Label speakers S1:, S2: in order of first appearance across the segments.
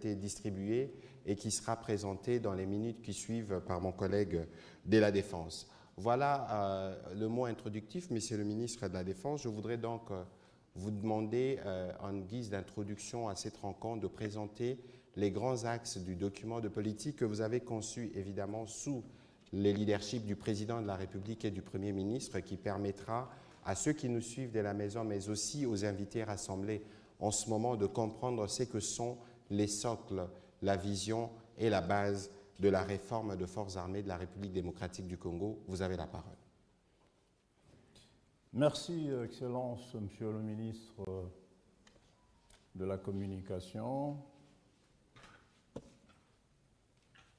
S1: été distribué et qui sera présenté dans les minutes qui suivent par mon collègue de la Défense. Voilà le mot introductif, Monsieur le ministre de la Défense. Je voudrais donc vous demander, en guise d'introduction à cette rencontre, de présenter les grands axes du document de politique que vous avez conçu, évidemment, sous les leaderships du Président de la République et du Premier ministre, qui permettra à ceux qui nous suivent de la maison, mais aussi aux invités rassemblés en ce moment, de comprendre ce que sont les socles, la vision et la base de la réforme de forces armées de la République démocratique du Congo. Vous avez la parole.
S2: Merci, Excellence, Monsieur le ministre de la Communication.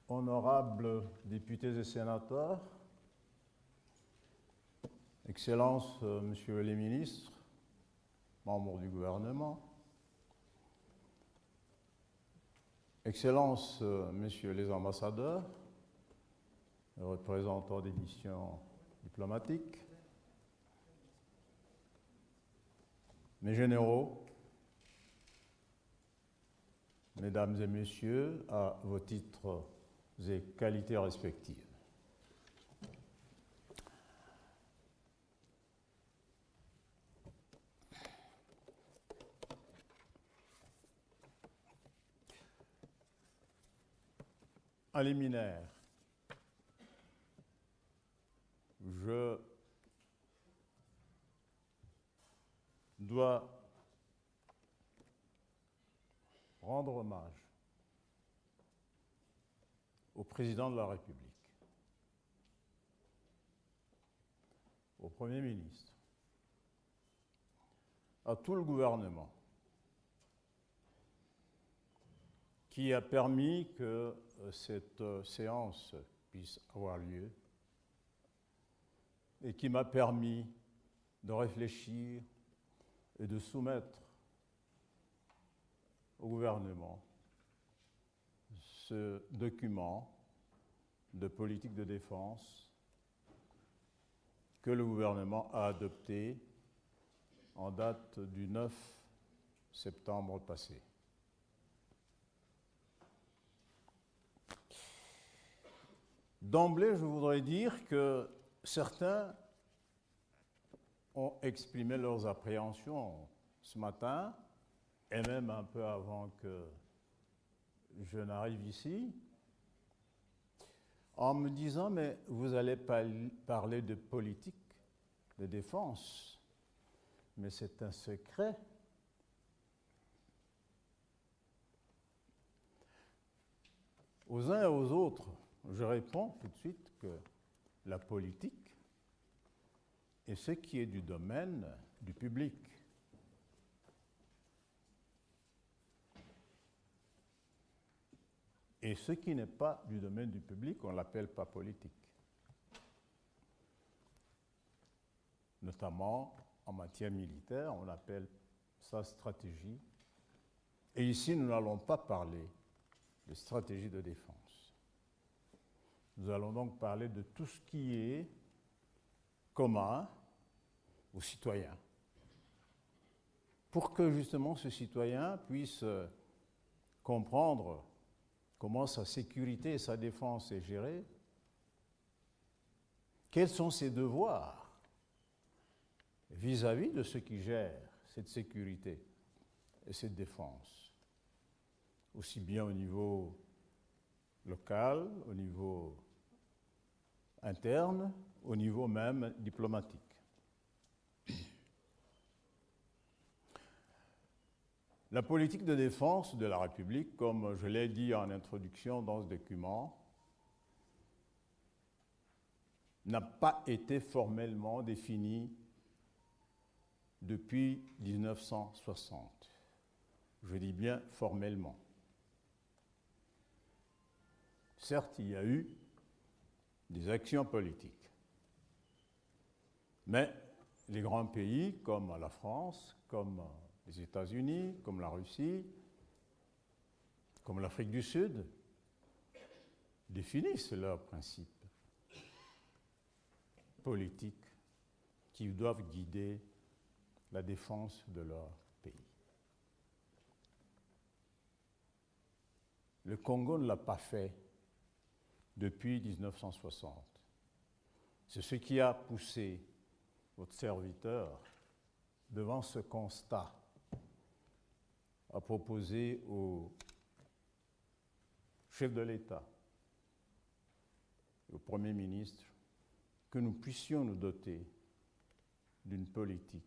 S2: Honorables députés et sénateurs, Excellences, Messieurs les ministres, membres du gouvernement, Excellences, Messieurs les ambassadeurs, représentants des missions diplomatiques, mes généraux, Mesdames et Messieurs, à vos titres et qualités respectives. En liminaire, je dois rendre hommage au Président de la République, au Premier ministre, à tout le gouvernement qui a permis que cette séance puisse avoir lieu et qui m'a permis de réfléchir et de soumettre au gouvernement ce document de politique de défense que le gouvernement a adopté en date du 9 septembre passé. D'emblée, je voudrais dire que certains ont exprimé leurs appréhensions ce matin, et même un peu avant que je n'arrive ici, en me disant « mais vous allez parler de politique de défense, mais c'est un secret ». Aux uns et aux autres, je réponds tout de suite que la politique est ce qui est du domaine du public. Et ce qui n'est pas du domaine du public, on ne l'appelle pas politique. Notamment en matière militaire, on appelle ça stratégie. Et ici, nous n'allons pas parler de stratégie de défense. Nous allons donc parler de tout ce qui est commun aux citoyens, pour que justement ce citoyen puisse comprendre comment sa sécurité et sa défense est gérée, quels sont ses devoirs vis-à-vis de ceux qui gèrent cette sécurité et cette défense, aussi bien au niveau local, au niveau interne, au niveau même diplomatique. La politique de défense de la République, comme je l'ai dit en introduction dans ce document, n'a pas été formellement définie depuis 1960. Je dis bien formellement. Certes, il y a eu des actions politiques, mais les grands pays comme la France, comme les États-Unis, comme la Russie, comme l'Afrique du Sud, définissent leurs principes politiques qui doivent guider la défense de leur pays. Le Congo ne l'a pas fait depuis 1960. C'est ce qui a poussé votre serviteur devant ce constat à proposer au chef de l'État et au Premier ministre que nous puissions nous doter d'une politique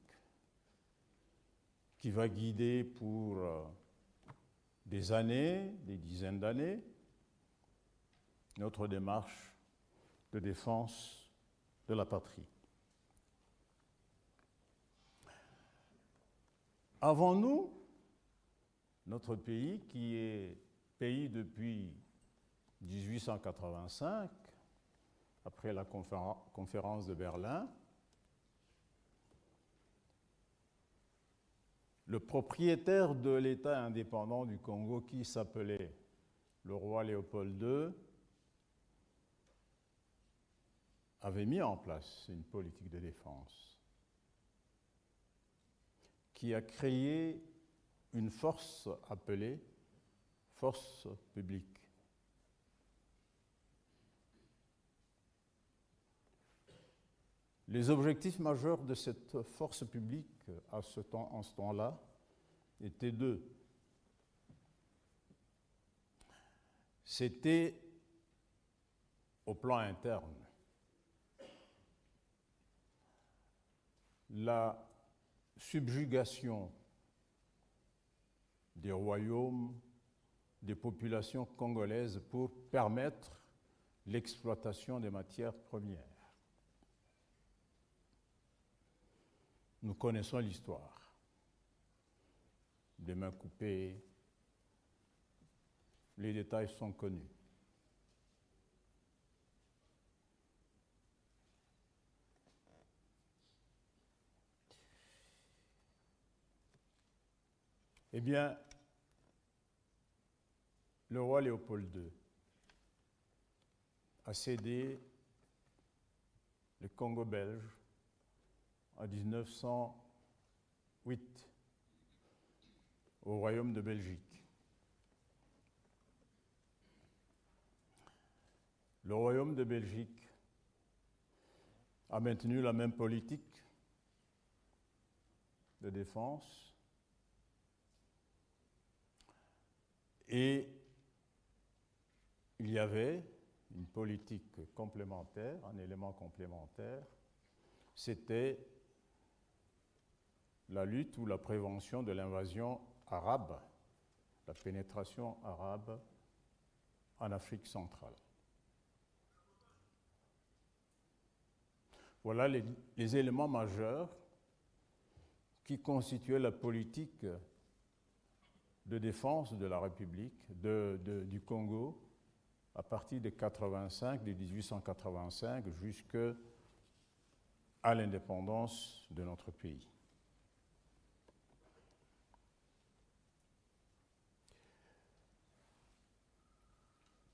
S2: qui va guider pour des années, des dizaines d'années, notre démarche de défense de la patrie. Avant nous, notre pays, qui est pays depuis 1885, après la conférence de Berlin, le propriétaire de l'État indépendant du Congo, qui s'appelait le roi Léopold II, avait mis en place une politique de défense qui a créé une force appelée force publique. Les objectifs majeurs de cette force publique en ce temps-là étaient deux. C'était au plan interne la subjugation des royaumes, des populations congolaises pour permettre l'exploitation des matières premières. Nous connaissons l'histoire. Des mains coupées, les détails sont connus. Eh bien, le roi Léopold II a cédé le Congo belge en 1908 au Royaume de Belgique. Le Royaume de Belgique a maintenu la même politique de défense et il y avait une politique complémentaire, un élément complémentaire, c'était la lutte ou la prévention de l'invasion arabe, la pénétration arabe en Afrique centrale. Voilà les éléments majeurs qui constituaient la politique de défense de la République du Congo à partir de 1885 jusqu'à l'indépendance de notre pays.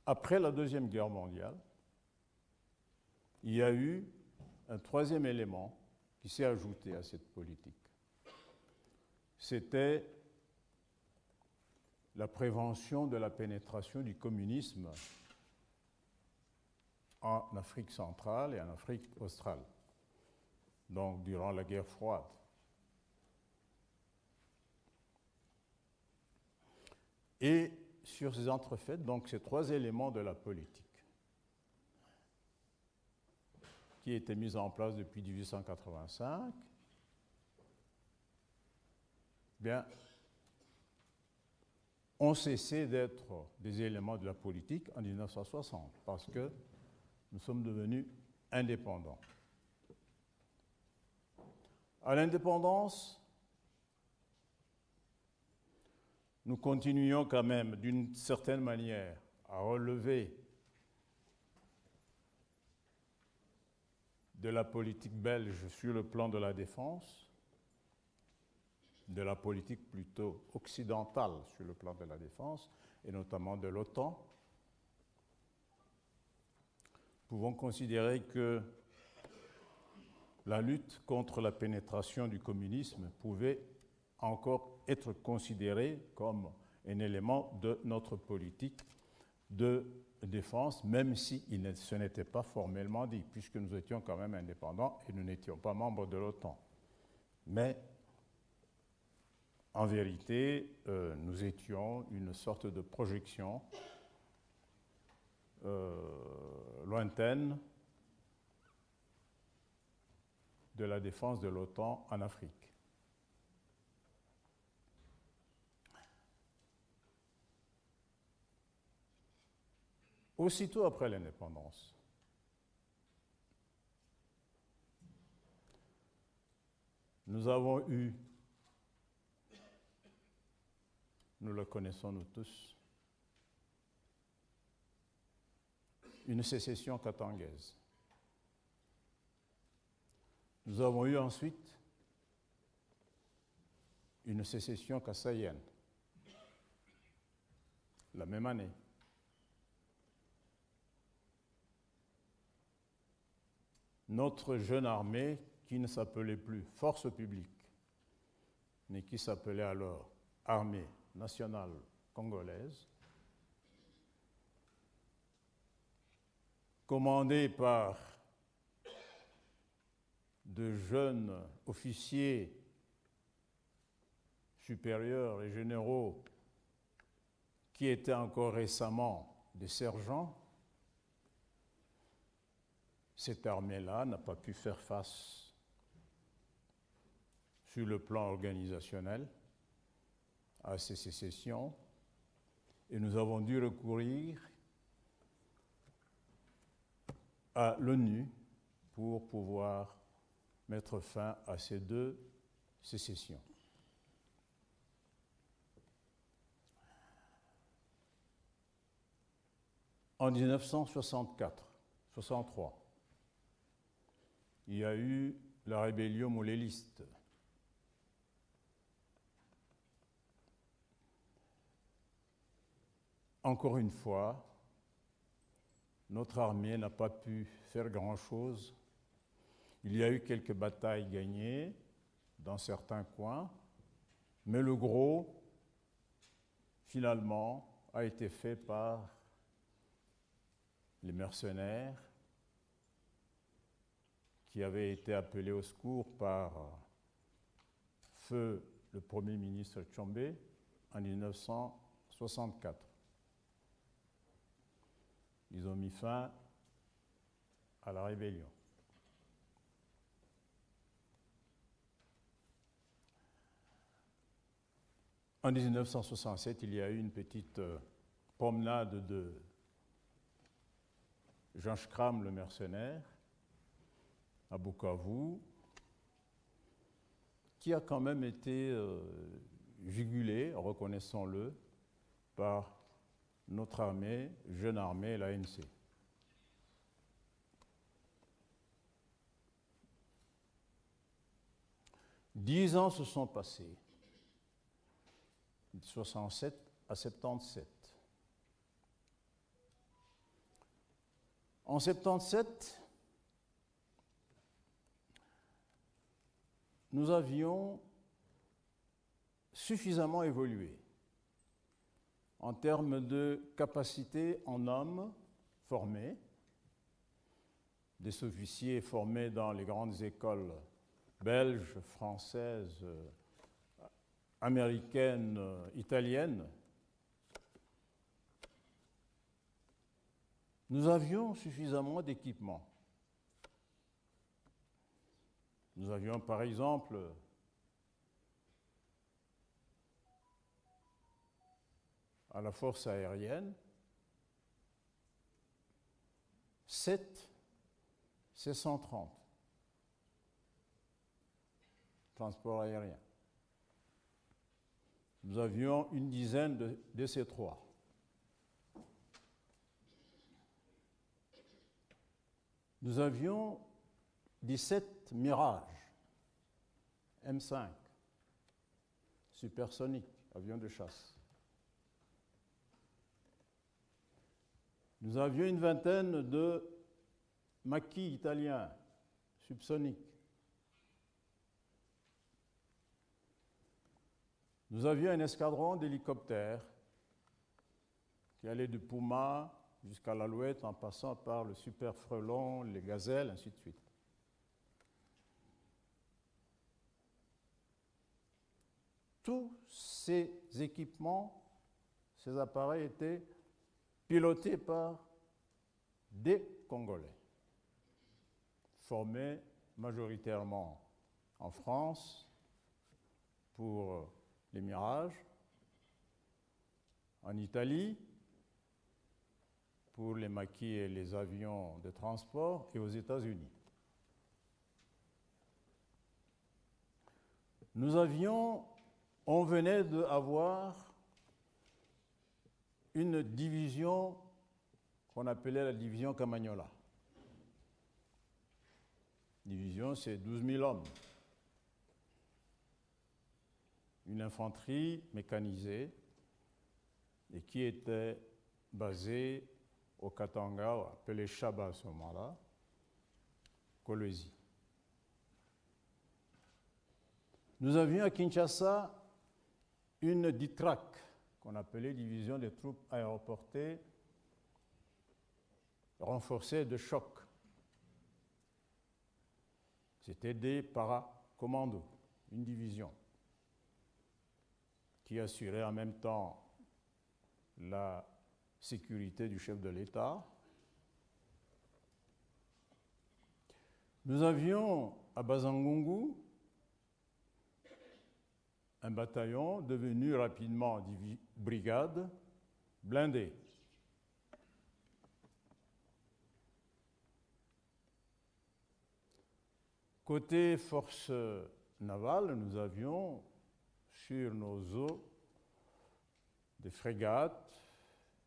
S2: Après la Deuxième Guerre mondiale, il y a eu un troisième élément qui s'est ajouté à cette politique. C'était la prévention de la pénétration du communisme en Afrique centrale et en Afrique australe, donc durant la guerre froide. Et sur ces entrefaites, donc ces trois éléments de la politique qui étaient mis en place depuis 1885, bien, ont cessé d'être des éléments de la politique en 1960 parce que nous sommes devenus indépendants. À l'indépendance, nous continuions quand même d'une certaine manière à relever de la politique belge sur le plan de la défense, de la politique plutôt occidentale sur le plan de la défense, et notamment de l'OTAN. Nous pouvons considérer que la lutte contre la pénétration du communisme pouvait encore être considérée comme un élément de notre politique de défense, même si ce n'était pas formellement dit, puisque nous étions quand même indépendants et nous n'étions pas membres de l'OTAN. Mais en vérité, nous étions une sorte de projection lointaine de la défense de l'OTAN en Afrique. Aussitôt après l'indépendance, nous avons eu, nous le connaissons nous tous, une sécession katangaise. Nous avons eu ensuite une sécession kassaïenne, la même année. Notre jeune armée, qui ne s'appelait plus Force publique, mais qui s'appelait alors Armée nationale congolaise, commandée par de jeunes officiers supérieurs et généraux qui étaient encore récemment des sergents, cette armée-là n'a pas pu faire face sur le plan organisationnel à ces sécessions et nous avons dû recourir à l'ONU pour pouvoir mettre fin à ces deux sécessions. En 1963, il y a eu la rébellion mouléliste. Encore une fois, notre armée n'a pas pu faire grand-chose. Il y a eu quelques batailles gagnées dans certains coins, mais le gros, finalement, a été fait par les mercenaires qui avaient été appelés au secours par feu le Premier ministre Tshombe en 1964. Ils ont mis fin à la rébellion. En 1967, il y a eu une petite promenade de Jean Schram, le mercenaire, à Bukavu, qui a quand même été jugulé, reconnaissons-le, par notre armée, jeune armée, l'ANC. Dix ans se sont passés, de 67 à 77. En 77, nous avions suffisamment évolué en termes de capacité en hommes formés, des officiers formés dans les grandes écoles belges, françaises, américaines, italiennes. Nous avions suffisamment d'équipements. Nous avions par exemple à la force aérienne 7 C-130 transport aérien. Nous avions une dizaine de DC-3. Nous avions 17 Mirage M5, supersoniques, avions de chasse. Nous avions une vingtaine de maquis italiens, subsoniques. Nous avions un escadron d'hélicoptères qui allait de Puma jusqu'à l'Alouette en passant par le Super Frelon, les Gazelles, ainsi de suite. Tous ces équipements, ces appareils étaient pilotés par des Congolais, formés majoritairement en France pour les Mirages, en Italie pour les maquis et les avions de transport et aux États-Unis. On venait d'avoir une division qu'on appelait la division Camagnola. Division, c'est 12 000 hommes. Une infanterie mécanisée et qui était basée au Katanga, appelé Chaba à ce moment-là, Kolwezi. Nous avions à Kinshasa une DITRAC, qu'on appelait Division des troupes aéroportées renforcées de choc. C'était des paracommandos, une division qui assurait en même temps la sécurité du chef de l'État. Nous avions à Bazangungu un bataillon devenu rapidement brigade blindée. Côté forces navales, nous avions sur nos eaux des frégates,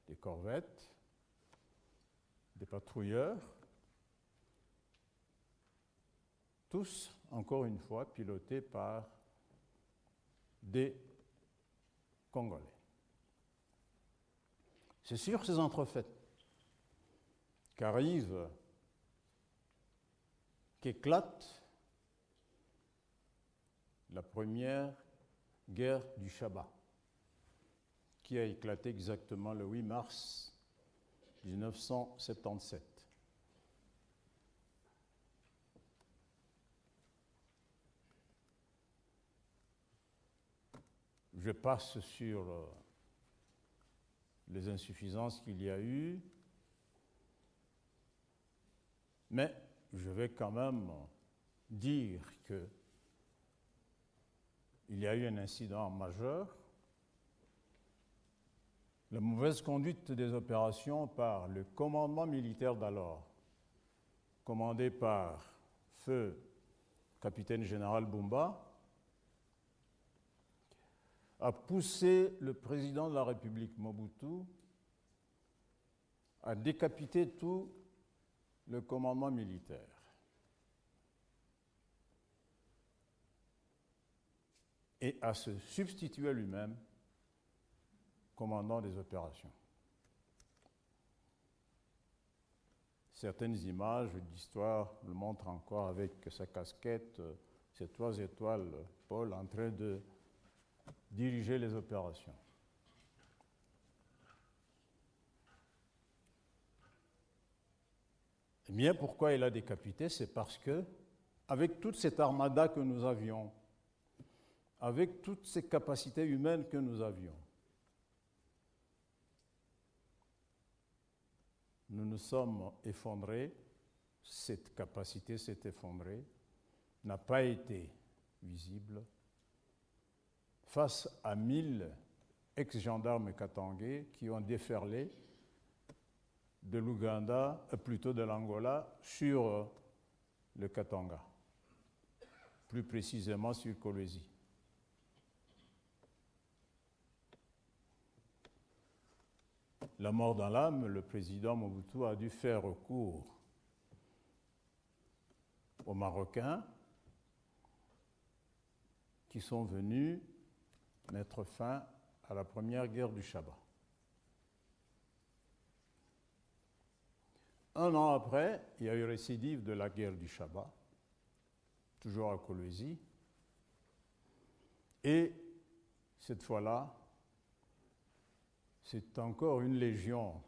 S2: des corvettes, des patrouilleurs, tous, encore une fois, pilotés par des Congolais. C'est sur ces entrefaites qu'éclate la première guerre du Chaba, qui a éclaté exactement le 8 mars 1977. Je passe sur les insuffisances qu'il y a eu, mais je vais quand même dire qu'il y a eu un incident majeur. La mauvaise conduite des opérations par le commandement militaire d'alors, commandé par feu capitaine général Bumba, a poussé le président de la République Mobutu à décapiter tout le commandement militaire. Et à se substituer lui-même commandant des opérations. Certaines images d'histoire le montrent encore avec sa casquette, ses 3 étoiles, Paul, en train de diriger les opérations. Eh bien, pourquoi il a décapité? C'est parce que, avec toute cette armada que nous avions, avec toutes ces capacités humaines que nous avions, nous nous sommes effondrés, cette capacité s'est effondrée, n'a pas été visible, face à 1000 ex-gendarmes katangais qui ont déferlé de l'Ouganda, plutôt de l'Angola, sur le Katanga, plus précisément sur Kolwezi. La mort dans l'âme, le président Mobutu a dû faire recours aux Marocains qui sont venus mettre fin à la première guerre du Chaba. Un an après, il y a eu récidive de la guerre du Chaba, toujours à Kolwezi, et cette fois-là, c'est encore une légion,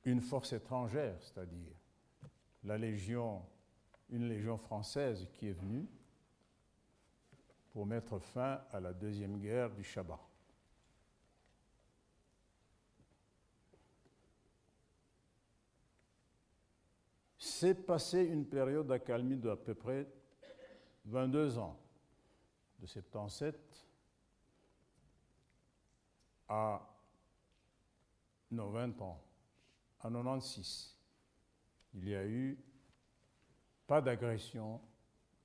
S2: une force étrangère, c'est-à-dire une légion française qui est venue pour mettre fin à la deuxième guerre du Chabat. C'est passé une période d'accalmie d'à peu près 22 ans, de 77 à 20 ans, à 96. Il n'y a eu pas d'agression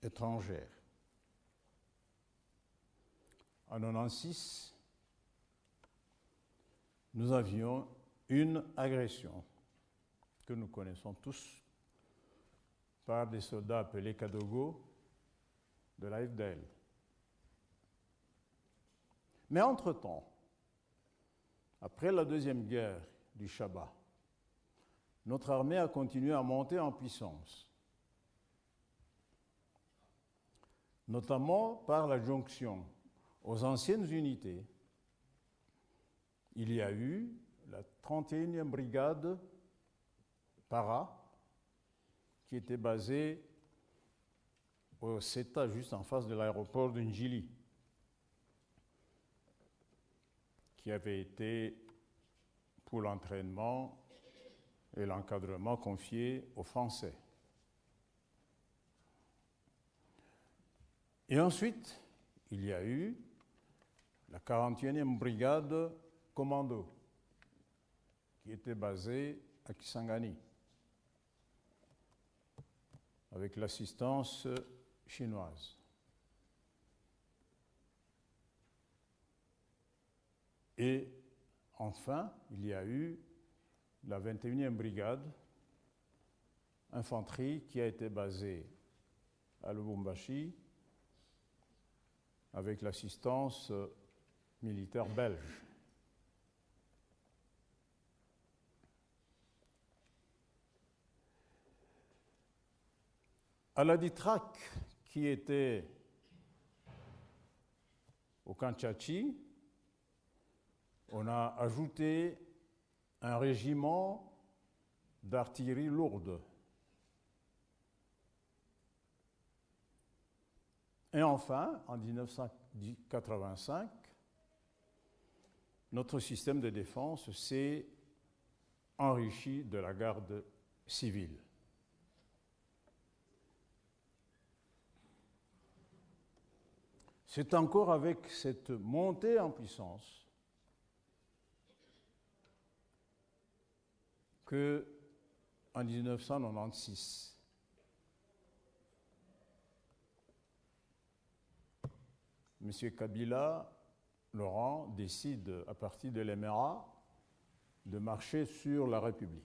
S2: étrangère. En 96, nous avions une agression que nous connaissons tous par des soldats appelés Kadogo de l'AFDL. Mais entre-temps, après la deuxième guerre du Chabat, notre armée a continué à monter en puissance, notamment par la jonction aux anciennes unités. Il y a eu la 31e brigade Para, qui était basée au CETA, juste en face de l'aéroport de Njili, qui avait été, pour l'entraînement et l'encadrement, confié aux Français. Et ensuite, il y a eu la 41e brigade commando, qui était basée à Kisangani, avec l'assistance chinoise. Et enfin, il y a eu la 21e brigade infanterie qui a été basée à Lubumbashi avec l'assistance militaire belge. À la Ditrac, qui était au Kanchachi, on a ajouté un régiment d'artillerie lourde. Et enfin, en 1985, notre système de défense s'est enrichi de la garde civile. C'est encore avec cette montée en puissance que, en 1996, M. Kabila, Laurent, décide, à partir de l'Émirat, de marcher sur la République.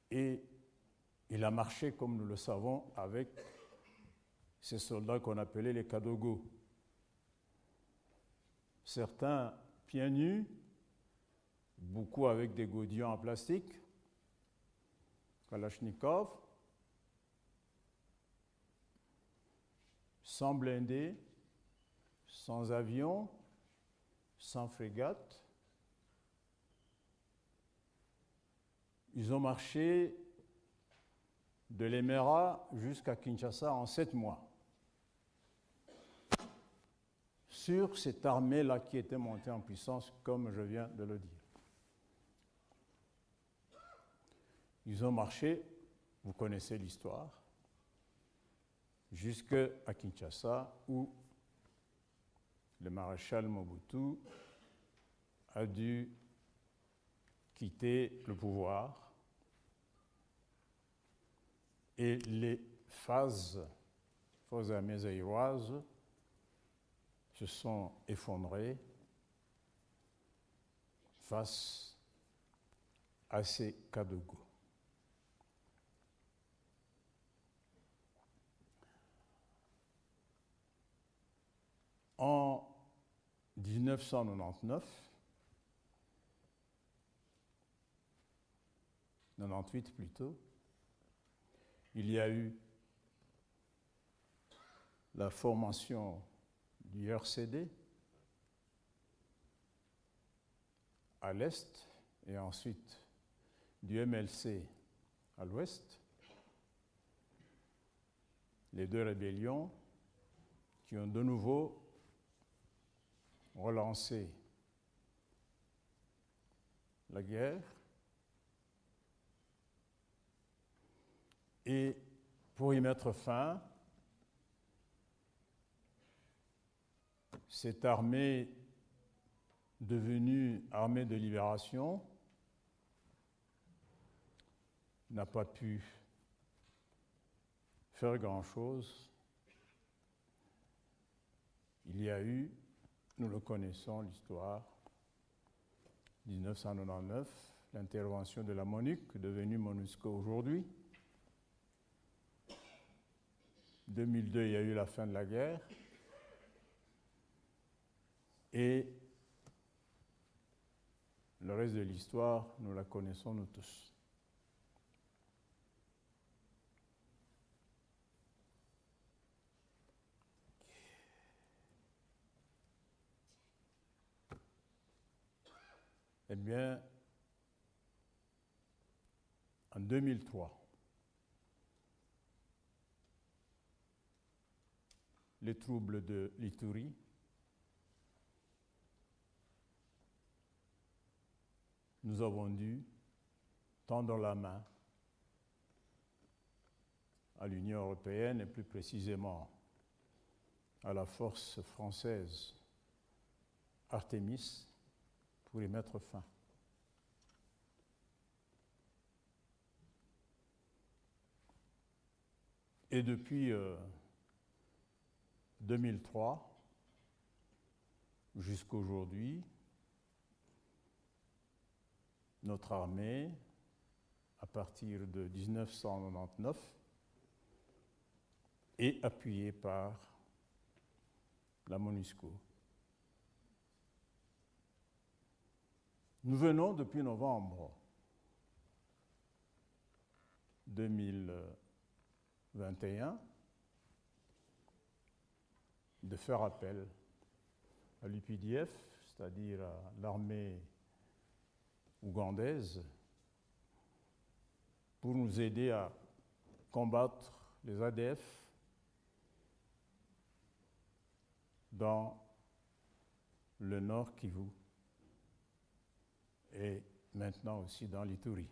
S2: Et il a marché, comme nous le savons, avec ces soldats qu'on appelait les Kadogo. Certains pieds nus, beaucoup avec des godillons en plastique, Kalachnikov, sans blindés, sans avion, sans frégate. Ils ont marché de l'Émirat jusqu'à Kinshasa en 7 mois, sur cette armée-là qui était montée en puissance, comme je viens de le dire. Ils ont marché, vous connaissez l'histoire, jusqu'à Kinshasa, où le maréchal Mobutu a dû quitter le pouvoir et les forces armées zaïroises se sont effondrées face à ces Kadogo. En 1999, 98 plutôt, il y a eu la formation du RCD à l'est et ensuite du MLC à l'ouest, les deux rébellions qui ont de nouveau relancé la guerre. Et pour y mettre fin, cette armée devenue armée de libération n'a pas pu faire grand-chose. Il y a eu, nous le connaissons, l'histoire, 1999, l'intervention de la MONUC, devenue MONUSCO aujourd'hui. 2002, il y a eu la fin de la guerre. Et le reste de l'histoire, nous la connaissons nous tous. Eh bien, en 2003, les troubles de l'Ituri nous avons dû tendre la main à l'Union européenne et plus précisément à la force française Artémis pour y mettre fin. Et depuis 2003 jusqu'à aujourd'hui, notre armée, à partir de 1999, est appuyée par la MONUSCO. Nous venons depuis novembre 2021 de faire appel à l'UPDF, c'est-à-dire à l'armée ougandaise, pour nous aider à combattre les ADF dans le Nord Kivu et maintenant aussi dans l'Ituri.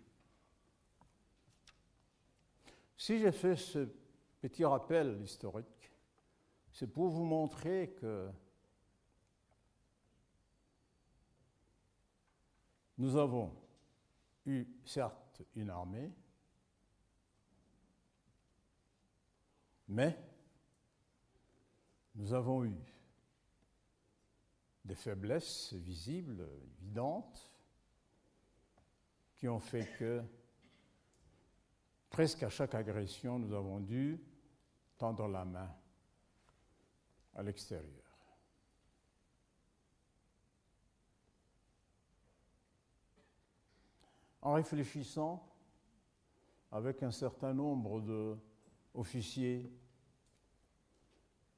S2: Si j'ai fait ce petit rappel historique, c'est pour vous montrer que nous avons eu, certes, une armée, mais nous avons eu des faiblesses visibles, évidentes, qui ont fait que, presque à chaque agression, nous avons dû tendre la main à l'extérieur. En réfléchissant avec un certain nombre d'officiers,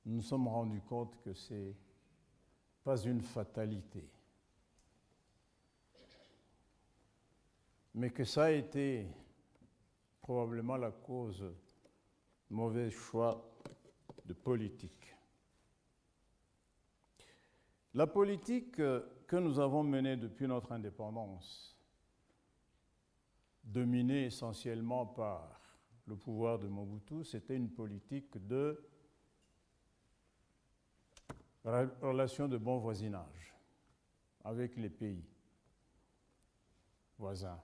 S2: nous nous sommes rendus compte que ce n'est pas une fatalité, mais que ça a été probablement la cause de mauvais choix de politique. La politique que nous avons menée depuis notre indépendance, dominée essentiellement par le pouvoir de Mobutu, c'était une politique de relation de bon voisinage avec les pays voisins.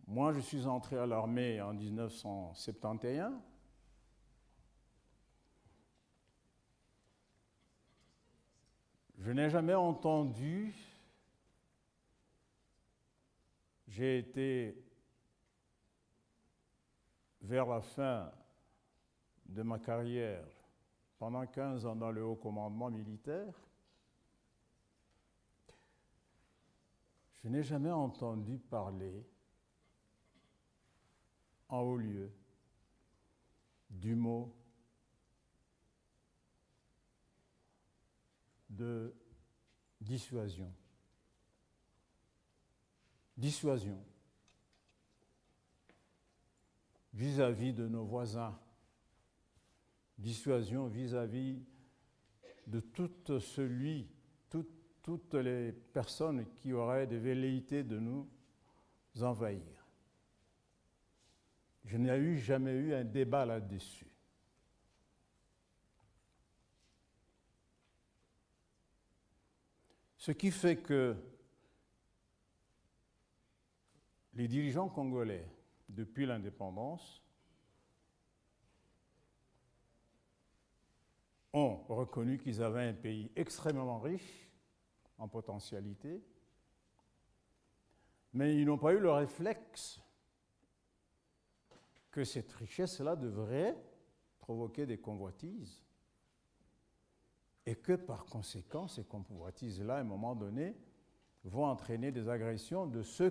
S2: Moi, je suis entré à l'armée en 1971. Je n'ai jamais entendu, j'ai été vers la fin de ma carrière, pendant 15 ans dans le haut commandement militaire, je n'ai jamais entendu parler en haut lieu du mot de dissuasion. Dissuasion vis-à-vis de nos voisins, dissuasion vis-à-vis de toutes les personnes qui auraient des velléités de nous envahir. Je n'ai jamais eu un débat là-dessus. Ce qui fait que les dirigeants congolais, depuis l'indépendance, ont reconnu qu'ils avaient un pays extrêmement riche en potentialité, mais ils n'ont pas eu le réflexe que cette richesse-là devrait provoquer des convoitises et que par conséquent, ces convoitises-là, à un moment donné, vont entraîner des agressions de ce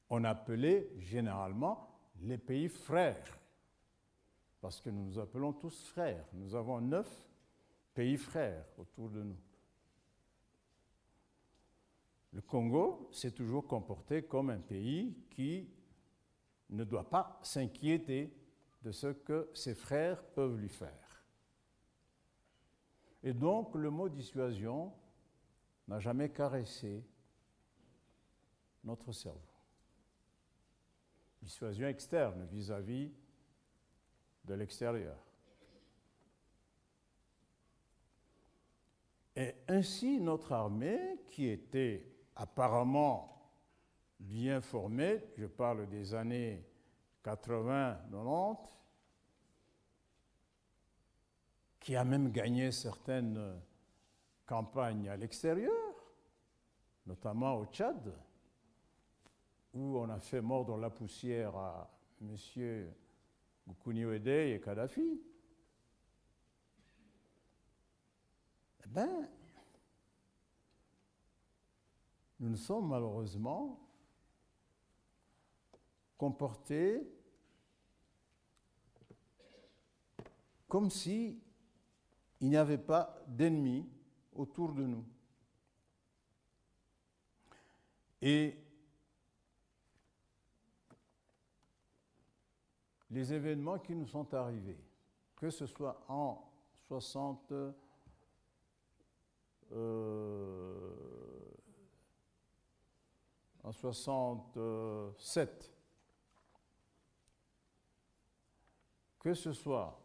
S2: qu'on appelait généralement les pays frères. Parce que nous nous appelons tous frères. Nous avons 9 pays frères autour de nous. Le Congo s'est toujours comporté comme un pays qui ne doit pas s'inquiéter de ce que ses frères peuvent lui faire. Et donc, le mot dissuasion n'a jamais caressé notre cerveau. Dissuasion externe vis-à-vis de l'extérieur. Et ainsi, notre armée, qui était apparemment bien formée, je parle des années 80-90, qui a même gagné certaines campagnes à l'extérieur, notamment au Tchad, où on a fait mordre la poussière à M. Goukouni-Ouédé et Kadhafi. Eh bien, nous nous sommes malheureusement comportés comme si il n'y avait pas d'ennemis autour de nous. Et les événements qui nous sont arrivés, que ce soit en 67, que ce soit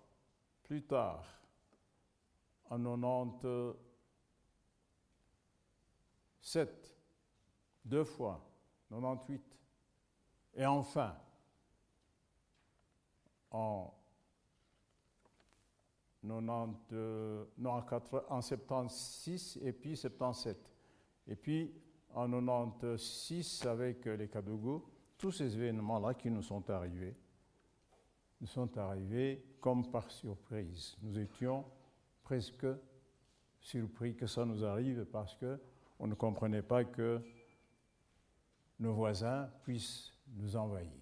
S2: plus tard en 97, 2 fois, 98, et enfin en 76 et puis 77. Et puis en 96 avec les Kadougou, tous ces événements-là qui nous sont arrivés comme par surprise. Nous étions presque surpris que ça nous arrive parce qu'on ne comprenait pas que nos voisins puissent nous envahir.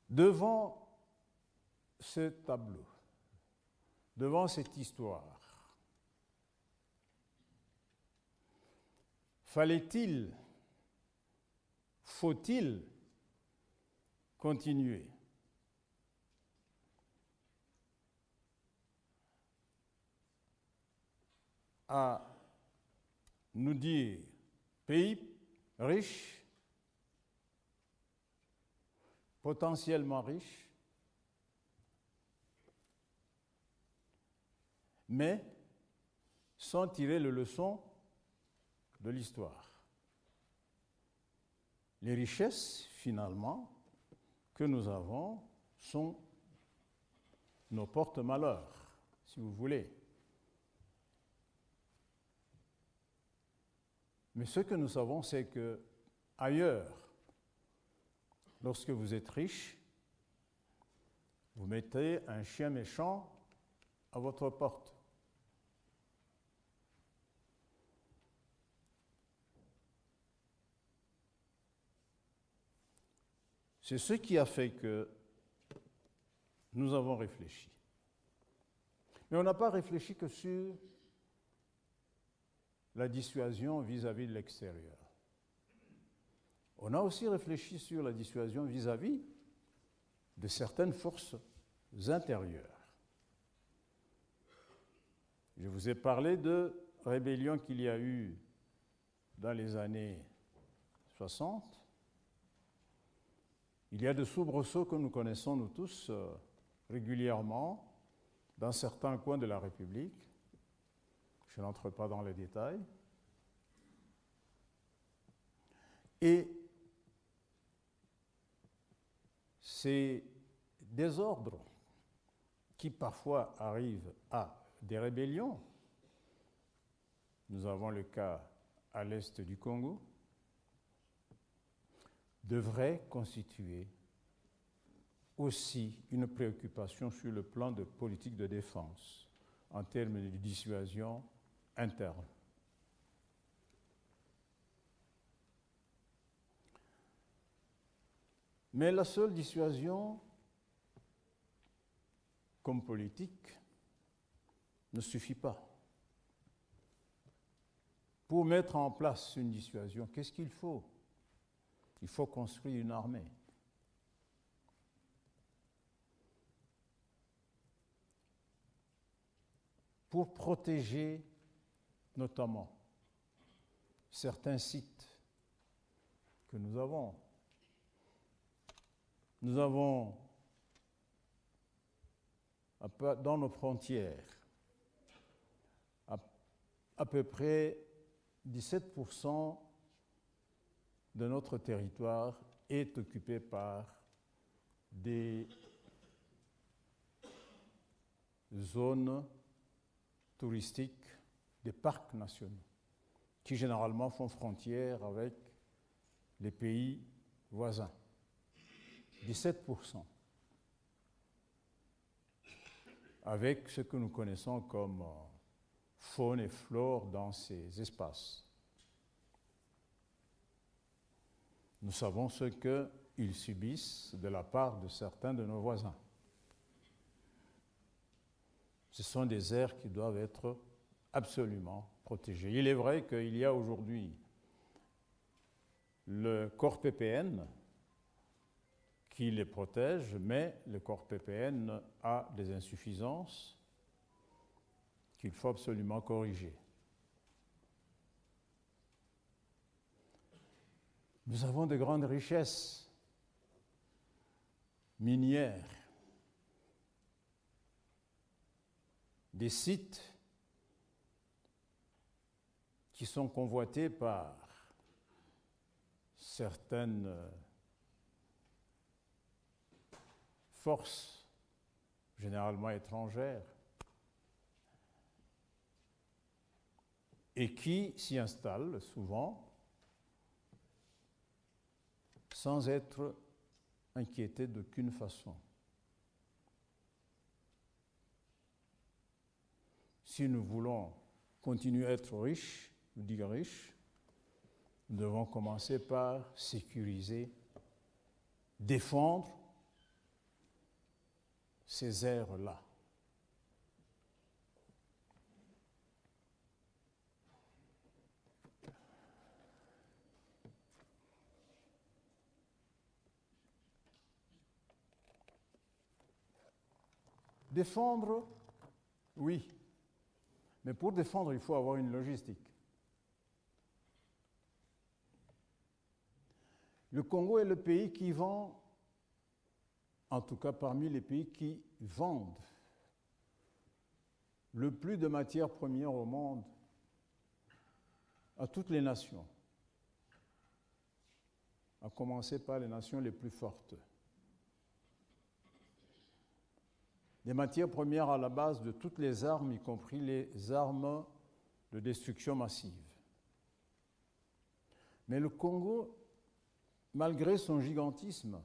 S2: Devant ce tableau, devant cette histoire, faut-il continuer? À nous dire pays riche, potentiellement riche, mais sans tirer les leçons de l'histoire. Les richesses, finalement, que nous avons sont nos porte-malheurs, si vous voulez. Mais ce que nous savons, c'est que ailleurs, lorsque vous êtes riche, vous mettez un chien méchant à votre porte. C'est ce qui a fait que nous avons réfléchi. Mais on n'a pas réfléchi que sur la dissuasion vis-à-vis de l'extérieur. On a aussi réfléchi sur la dissuasion vis-à-vis de certaines forces intérieures. Je vous ai parlé de rébellions qu'il y a eu dans les années 60. Il y a de soubresauts que nous connaissons, nous tous, régulièrement, dans certains coins de la République. Je n'entre pas dans les détails. Et ces désordres qui parfois arrivent à des rébellions, nous avons le cas à l'est du Congo, devraient constituer aussi une préoccupation sur le plan de politique de défense en termes de dissuasion interne. Mais la seule dissuasion comme politique ne suffit pas. Pour mettre en place une dissuasion, qu'est-ce qu'il faut? Il faut construire une armée. Pour protéger notamment certains sites que nous avons. Nous avons dans nos frontières à peu près 17% de notre territoire est occupé par des zones touristiques, des parcs nationaux, qui généralement font frontière avec les pays voisins. 17%. Avec ce que nous connaissons comme faune et flore dans ces espaces. Nous savons ce qu'ils subissent de la part de certains de nos voisins. Ce sont des aires qui doivent être absolument protégées. Il est vrai qu'il y a aujourd'hui le corps PPN qui les protège, mais le corps PPN a des insuffisances qu'il faut absolument corriger. Nous avons de grandes richesses minières, des sites qui sont convoités par certaines forces, généralement étrangères, et qui s'y installent souvent sans être inquiétés d'aucune façon. Si nous voulons continuer à être riches, ou dire riches, nous devons commencer par sécuriser, défendre ces aires-là. Défendre, oui. Mais pour défendre, il faut avoir une logistique. Le Congo est le pays qui vend, en tout cas parmi les pays qui vendent le plus de matières premières au monde à toutes les nations, à commencer par les nations les plus fortes. Des matières premières à la base de toutes les armes, y compris les armes de destruction massive. Mais le Congo, malgré son gigantisme,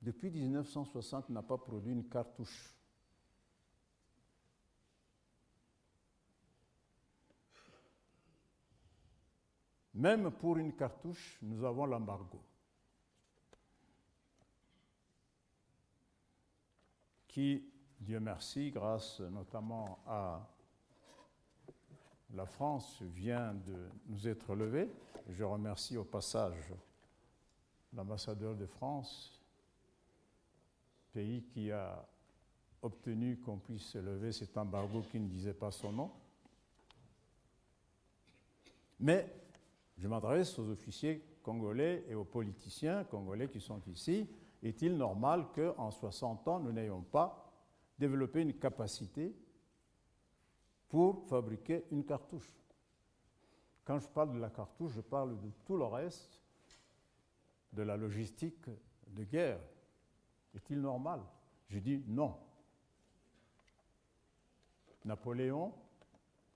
S2: depuis 1960, n'a pas produit une cartouche. Même pour une cartouche, nous avons l'embargo, qui, Dieu merci, grâce notamment à la France, vient de nous être levé. Je remercie au passage l'ambassadeur de France, pays qui a obtenu qu'on puisse lever cet embargo qui ne disait pas son nom. Mais je m'adresse aux officiers congolais et aux politiciens congolais qui sont ici. Est-il normal qu'en 60 ans, nous n'ayons pas développé une capacité pour fabriquer une cartouche? Quand je parle de la cartouche, je parle de tout le reste de la logistique de guerre. Est-il normal? Je dis non. Napoléon,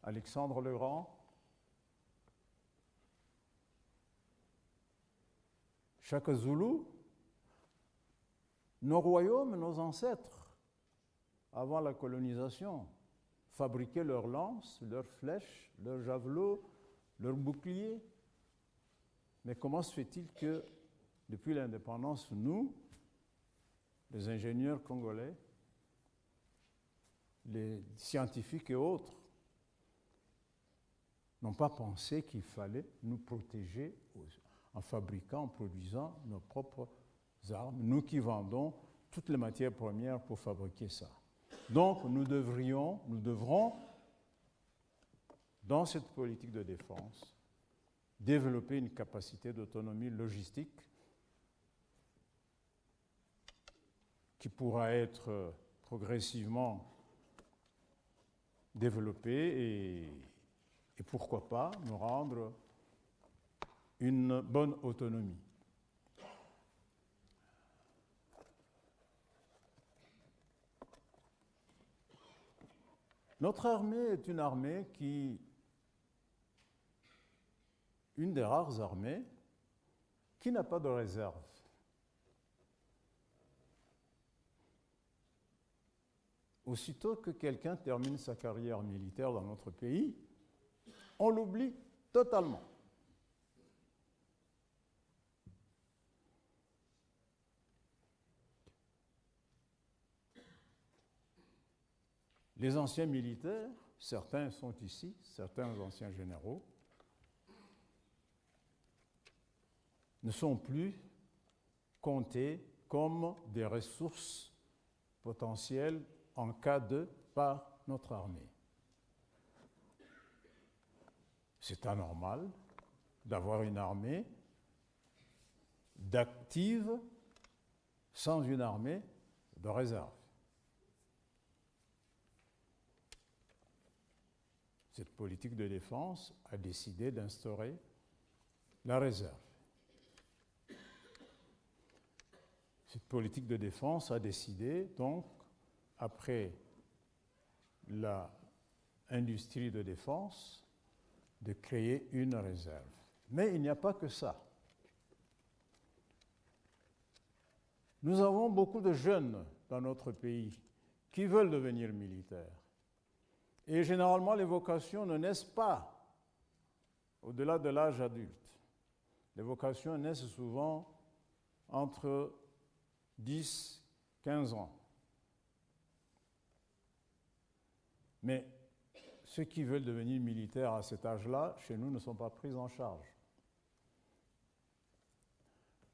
S2: Alexandre le Grand, Shaka Zulu, nos royaumes, nos ancêtres, avant la colonisation, fabriquaient leurs lances, leurs flèches, leurs javelots, leurs boucliers. Mais comment se fait-il que, depuis l'indépendance, nous, les ingénieurs congolais, les scientifiques et autres, n'ont pas pensé qu'il fallait nous protéger en fabriquant, en produisant nos propres armes, nous qui vendons toutes les matières premières pour fabriquer ça. Donc nous devrons, dans cette politique de défense, développer une capacité d'autonomie logistique qui pourra être progressivement développée et pourquoi pas nous rendre une bonne autonomie. Notre armée est une armée une des rares armées qui n'a pas de réserve. Aussitôt que quelqu'un termine sa carrière militaire dans notre pays, on l'oublie totalement. Les anciens militaires, certains sont ici, certains anciens généraux, ne sont plus comptés comme des ressources potentielles en cas de par notre armée. C'est anormal d'avoir une armée d'active sans une armée de réserve. Cette politique de défense a décidé d'instaurer la réserve. Cette politique de défense a décidé, donc, après l'industrie de défense, de créer une réserve. Mais il n'y a pas que ça. Nous avons beaucoup de jeunes dans notre pays qui veulent devenir militaires. Et généralement, les vocations ne naissent pas au-delà de l'âge adulte. Les vocations naissent souvent entre 10 et 15 ans. Mais ceux qui veulent devenir militaires à cet âge-là, chez nous, ne sont pas pris en charge.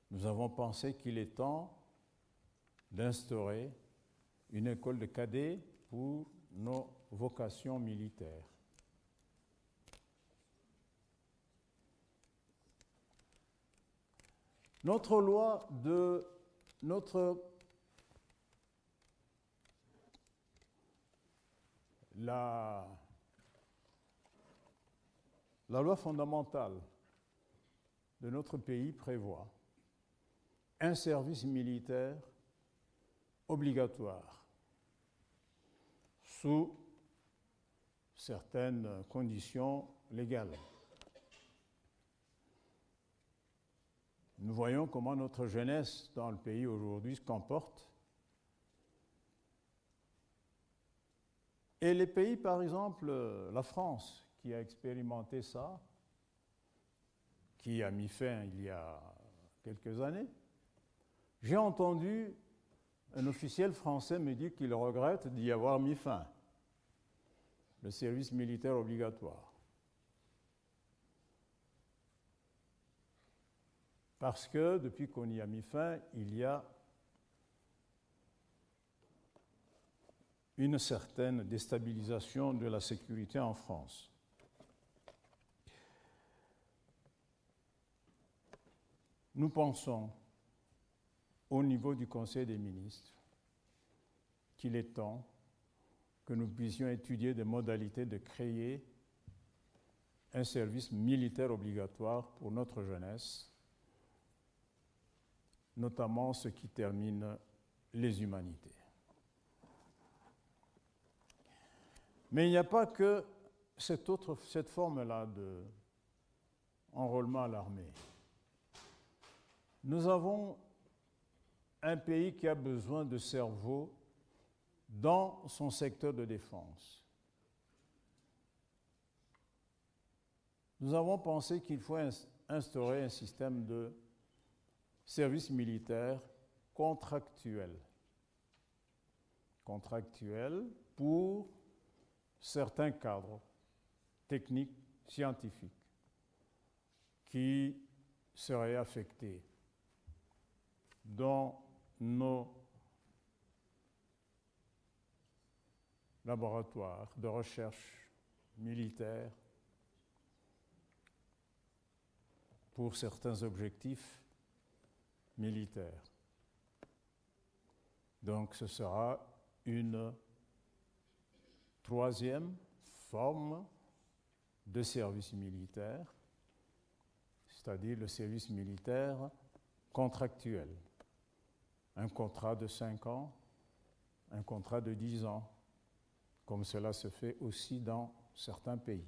S2: Nous avons pensé qu'il est temps d'instaurer une école de cadets pour nos vocations militaires. Notre loi la loi fondamentale de notre pays prévoit un service militaire obligatoire sous certaines conditions légales. Nous voyons comment notre jeunesse dans le pays aujourd'hui se comporte. Et les pays, par exemple, la France, qui a expérimenté ça, qui a mis fin il y a quelques années, j'ai entendu un officiel français me dire qu'il regrette d'y avoir mis fin, le service militaire obligatoire. Parce que depuis qu'on y a mis fin, il y a une certaine déstabilisation de la sécurité en France. Nous pensons, au niveau du Conseil des ministres, qu'il est temps que nous puissions étudier des modalités de créer un service militaire obligatoire pour notre jeunesse, notamment ceux qui terminent les humanités. Mais il n'y a pas que cette forme-là d'enrôlement à l'armée. Nous avons un pays qui a besoin de cerveaux dans son secteur de défense. Nous avons pensé qu'il faut instaurer un système de service militaire contractuel. Contractuel pour certains cadres techniques, scientifiques, qui seraient affectés dans nos laboratoires de recherche militaire pour certains objectifs militaires. Donc ce sera une troisième forme de service militaire, c'est-à-dire le service militaire contractuel. Un contrat de 5 ans, un contrat de 10 ans, comme cela se fait aussi dans certains pays.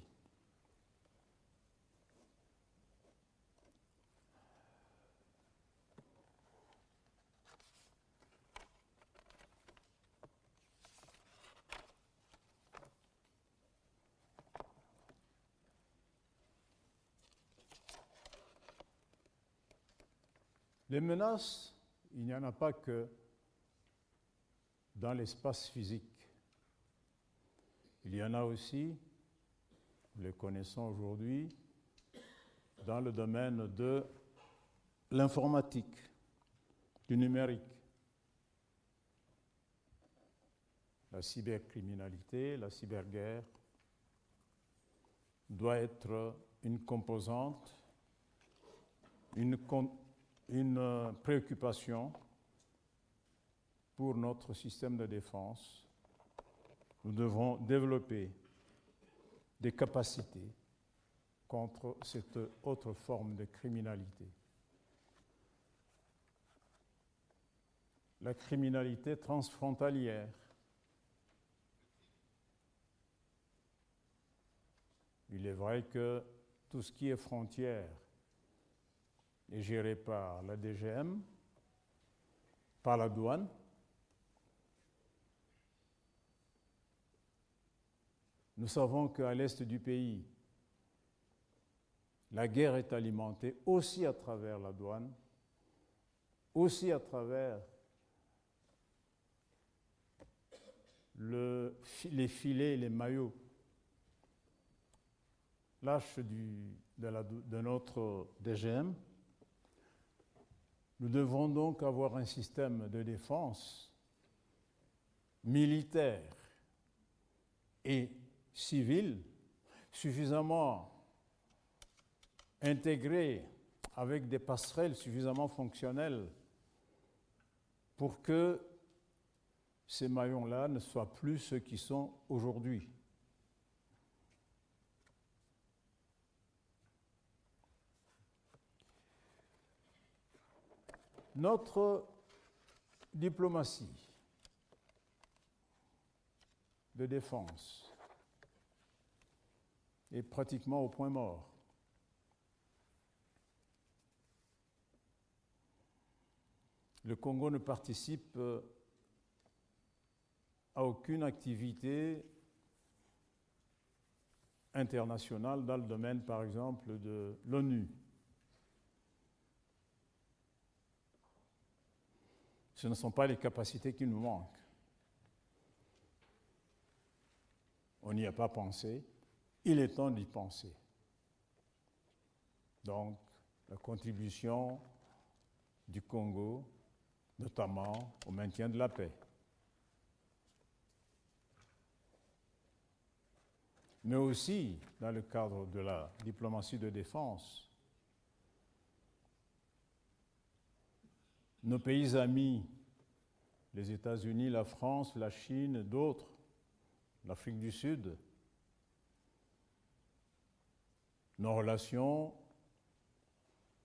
S2: Les menaces, il n'y en a pas que dans l'espace physique. Il y en a aussi, nous les connaissons aujourd'hui, dans le domaine de l'informatique, du numérique. La cybercriminalité, la cyberguerre doit être une composante, une préoccupation pour notre système de défense. Nous devons développer des capacités contre cette autre forme de criminalité. La criminalité transfrontalière. Il est vrai que tout ce qui est frontière est géré par la DGM, par la douane. Nous savons qu'à l'est du pays, la guerre est alimentée aussi à travers la douane, aussi à travers les filets, les maillots lâches de notre DGM. Nous devons donc avoir un système de défense militaire et civil suffisamment intégré avec des passerelles suffisamment fonctionnelles pour que ces maillons-là ne soient plus ceux qui sont aujourd'hui. Notre diplomatie de défense est pratiquement au point mort. Le Congo ne participe à aucune activité internationale dans le domaine, par exemple, de l'ONU, Ce ne sont pas les capacités qui nous manquent. On n'y a pas pensé. Il est temps d'y penser. Donc, la contribution du Congo, notamment au maintien de la paix. Mais aussi, dans le cadre de la diplomatie de défense, nos pays amis, les États-Unis, la France, la Chine, d'autres, l'Afrique du Sud, nos relations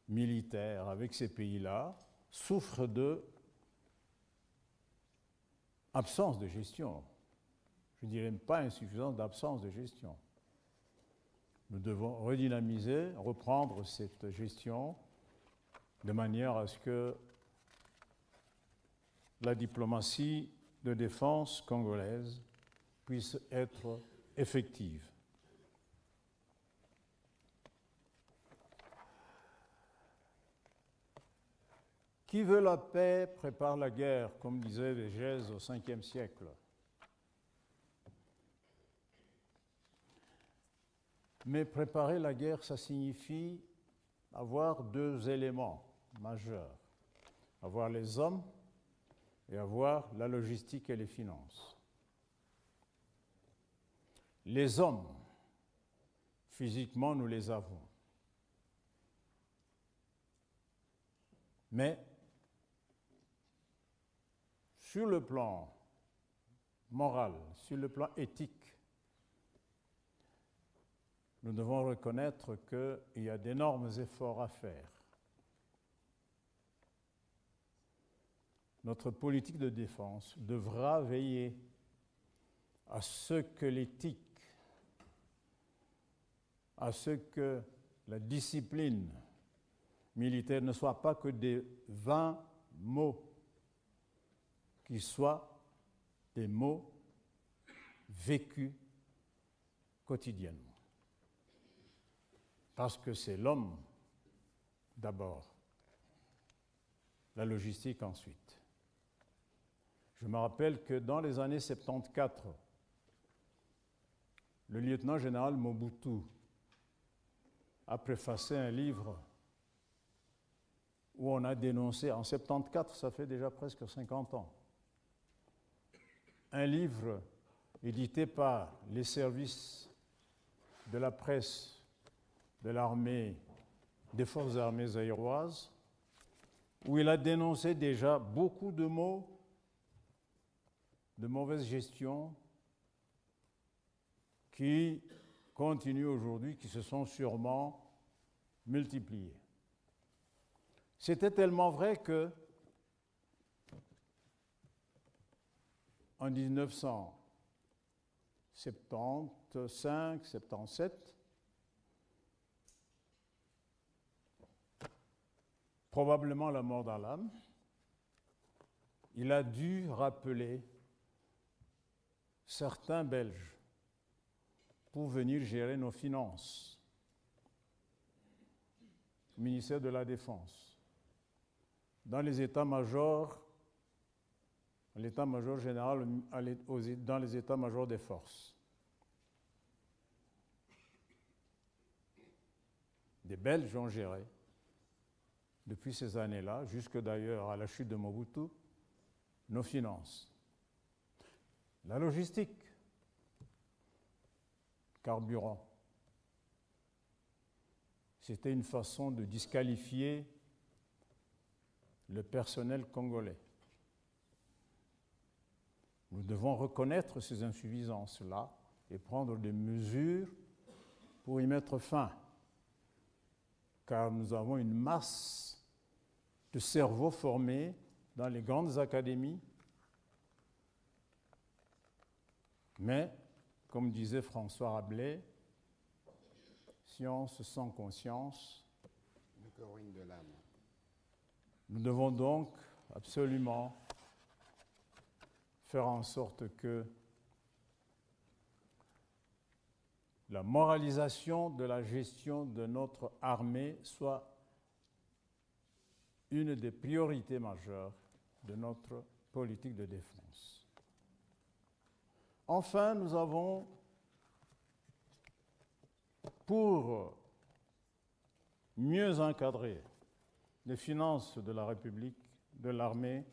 S2: militaires avec ces pays-là souffrent de absence de gestion. Je ne dirais même pas insuffisance d'absence de gestion. Nous devons redynamiser, reprendre cette gestion de manière à ce que la diplomatie de défense congolaise puisse être effective. Qui veut la paix prépare la guerre, comme disait Végèse au Ve siècle. Mais préparer la guerre, ça signifie avoir deux éléments majeurs. Avoir les hommes et avoir la logistique et les finances. Les hommes, physiquement, nous les avons. Mais sur le plan moral, sur le plan éthique, nous devons reconnaître qu'il y a d'énormes efforts à faire. Notre politique de défense devra veiller à ce que l'éthique, à ce que la discipline militaire ne soit pas que des vains mots, qu'ils soient des mots vécus quotidiennement. Parce que c'est l'homme d'abord, la logistique ensuite. Je me rappelle que dans les années 74, le lieutenant-général Mobutu a préfacé un livre où on a dénoncé, en 74, ça fait déjà presque 50 ans, un livre édité par les services de la presse de l'armée, des forces armées zaïroises, où il a dénoncé déjà beaucoup de mots de mauvaise gestion qui continuent aujourd'hui, qui se sont sûrement multipliés. C'était tellement vrai que en 1975-77, probablement la mort d'Alam, il a dû rappeler certains Belges pour venir gérer nos finances au ministère de la Défense, dans les états-majors, l'état-major général, dans les états-majors des forces. Des Belges ont géré, depuis ces années-là, jusque d'ailleurs à la chute de Mobutu, nos finances. La logistique, carburant, c'était une façon de disqualifier le personnel congolais. Nous devons reconnaître ces insuffisances-là et prendre des mesures pour y mettre fin, car nous avons une masse de cerveaux formés dans les grandes académies, mais, comme disait François Rabelais, science sans conscience.
S1: Le ruine de l'âme.
S2: Nous devons donc absolument faire en sorte que la moralisation de la gestion de notre armée soit une des priorités majeures de notre politique de défense. Enfin, nous avons, pour mieux encadrer les finances de la République, de l'armée,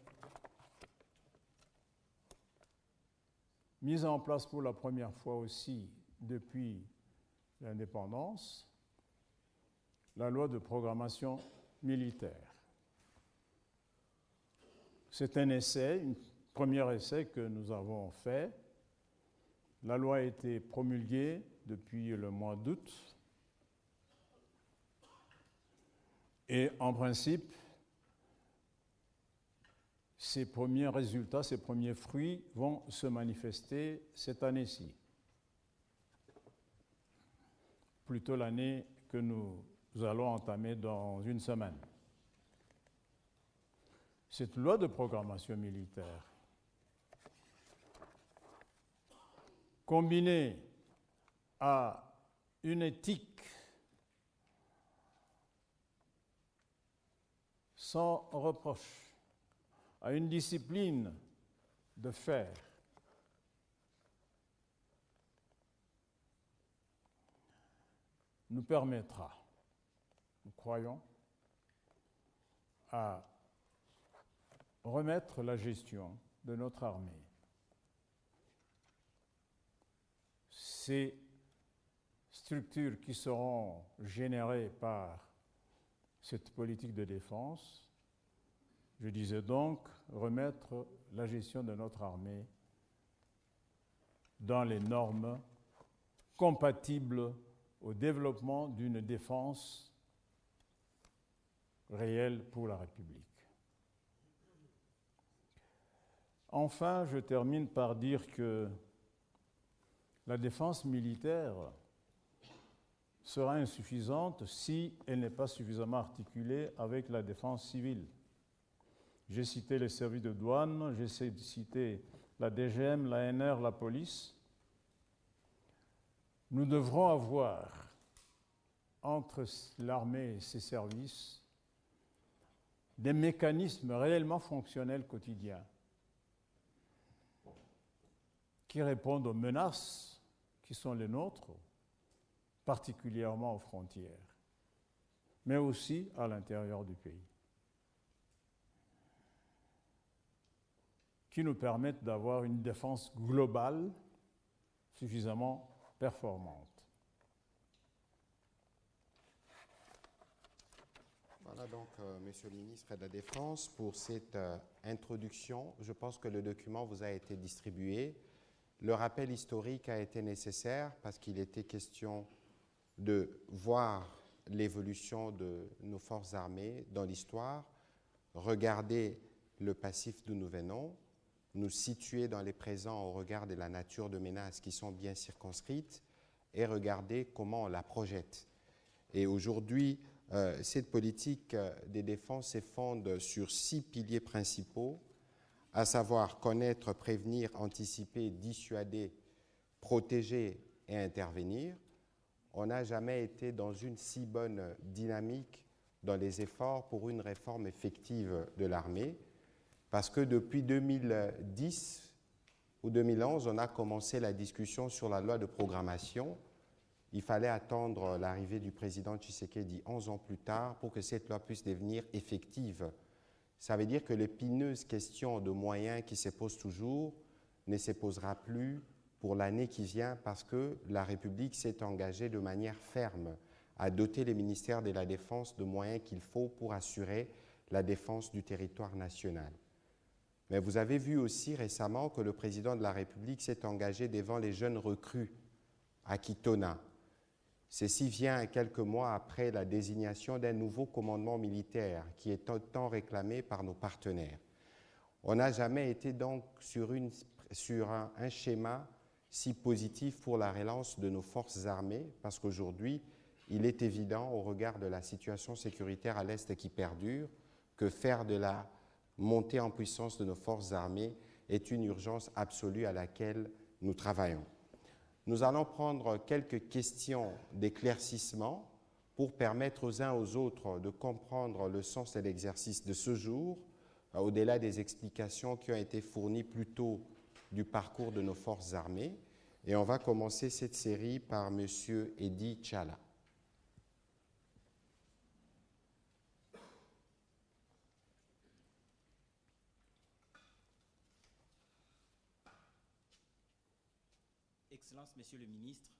S2: mise en place pour la première fois aussi depuis l'indépendance, la loi de programmation militaire. C'est un essai, un premier essai que nous avons fait. La loi a été promulguée depuis le mois d'août et en principe, ces premiers résultats, ces premiers fruits vont se manifester cette année-ci. Plutôt l'année que nous allons entamer dans une semaine. Cette loi de programmation militaire, combinée à une éthique sans reproche, à une discipline de fer, nous permettra, nous croyons, à remettre la gestion de notre armée. Ces structures qui seront générées par cette politique de défense, je disais donc, remettre la gestion de notre armée dans les normes compatibles au développement d'une défense réelle pour la République. Enfin, je termine par dire que la défense militaire sera insuffisante si elle n'est pas suffisamment articulée avec la défense civile. J'ai cité les services de douane, j'ai cité la DGM, l'ANR, la police. Nous devrons avoir entre l'armée et ses services des mécanismes réellement fonctionnels quotidiens qui répondent aux menaces qui sont les nôtres, particulièrement aux frontières, mais aussi à l'intérieur du pays, qui nous permettent d'avoir une défense globale suffisamment performante.
S1: Voilà donc, Monsieur le ministre de la Défense, pour cette introduction. Je pense que le document vous a été distribué. Le rappel historique a été nécessaire parce qu'il était question de voir l'évolution de nos forces armées dans l'histoire, regarder le passif d'où nous venons, nous situer dans les présents au regard de la nature de menaces qui sont bien circonscrites et regarder comment on la projette. Et aujourd'hui, cette politique de défense se fonde sur 6 piliers principaux, à savoir connaître, prévenir, anticiper, dissuader, protéger et intervenir. On n'a jamais été dans une si bonne dynamique dans les efforts pour une réforme effective de l'armée, parce que depuis 2010 ou 2011, on a commencé la discussion sur la loi de programmation. Il fallait attendre l'arrivée du président Tshisekedi 11 ans plus tard pour que cette loi puisse devenir effective. Ça veut dire que l'épineuse question de moyens qui se pose toujours ne se posera plus pour l'année qui vient parce que la République s'est engagée de manière ferme à doter les ministères de la Défense de moyens qu'il faut pour assurer la défense du territoire national. Mais vous avez vu aussi récemment que le président de la République s'est engagé devant les jeunes recrues à Kitona. Ceci vient quelques mois après la désignation d'un nouveau commandement militaire qui est tant réclamé par nos partenaires. On n'a jamais été donc sur un schéma si positif pour la relance de nos forces armées, parce qu'aujourd'hui, il est évident, au regard de la situation sécuritaire à l'Est qui perdure, que faire de la montée en puissance de nos forces armées est une urgence absolue à laquelle nous travaillons. Nous allons prendre quelques questions d'éclaircissement pour permettre aux uns aux autres de comprendre le sens de l'exercice de ce jour, au-delà des explications qui ont été fournies plus tôt du parcours de nos forces armées. Et on va commencer cette série par M. Edi Tchala.
S3: Excellence, Monsieur le Ministre,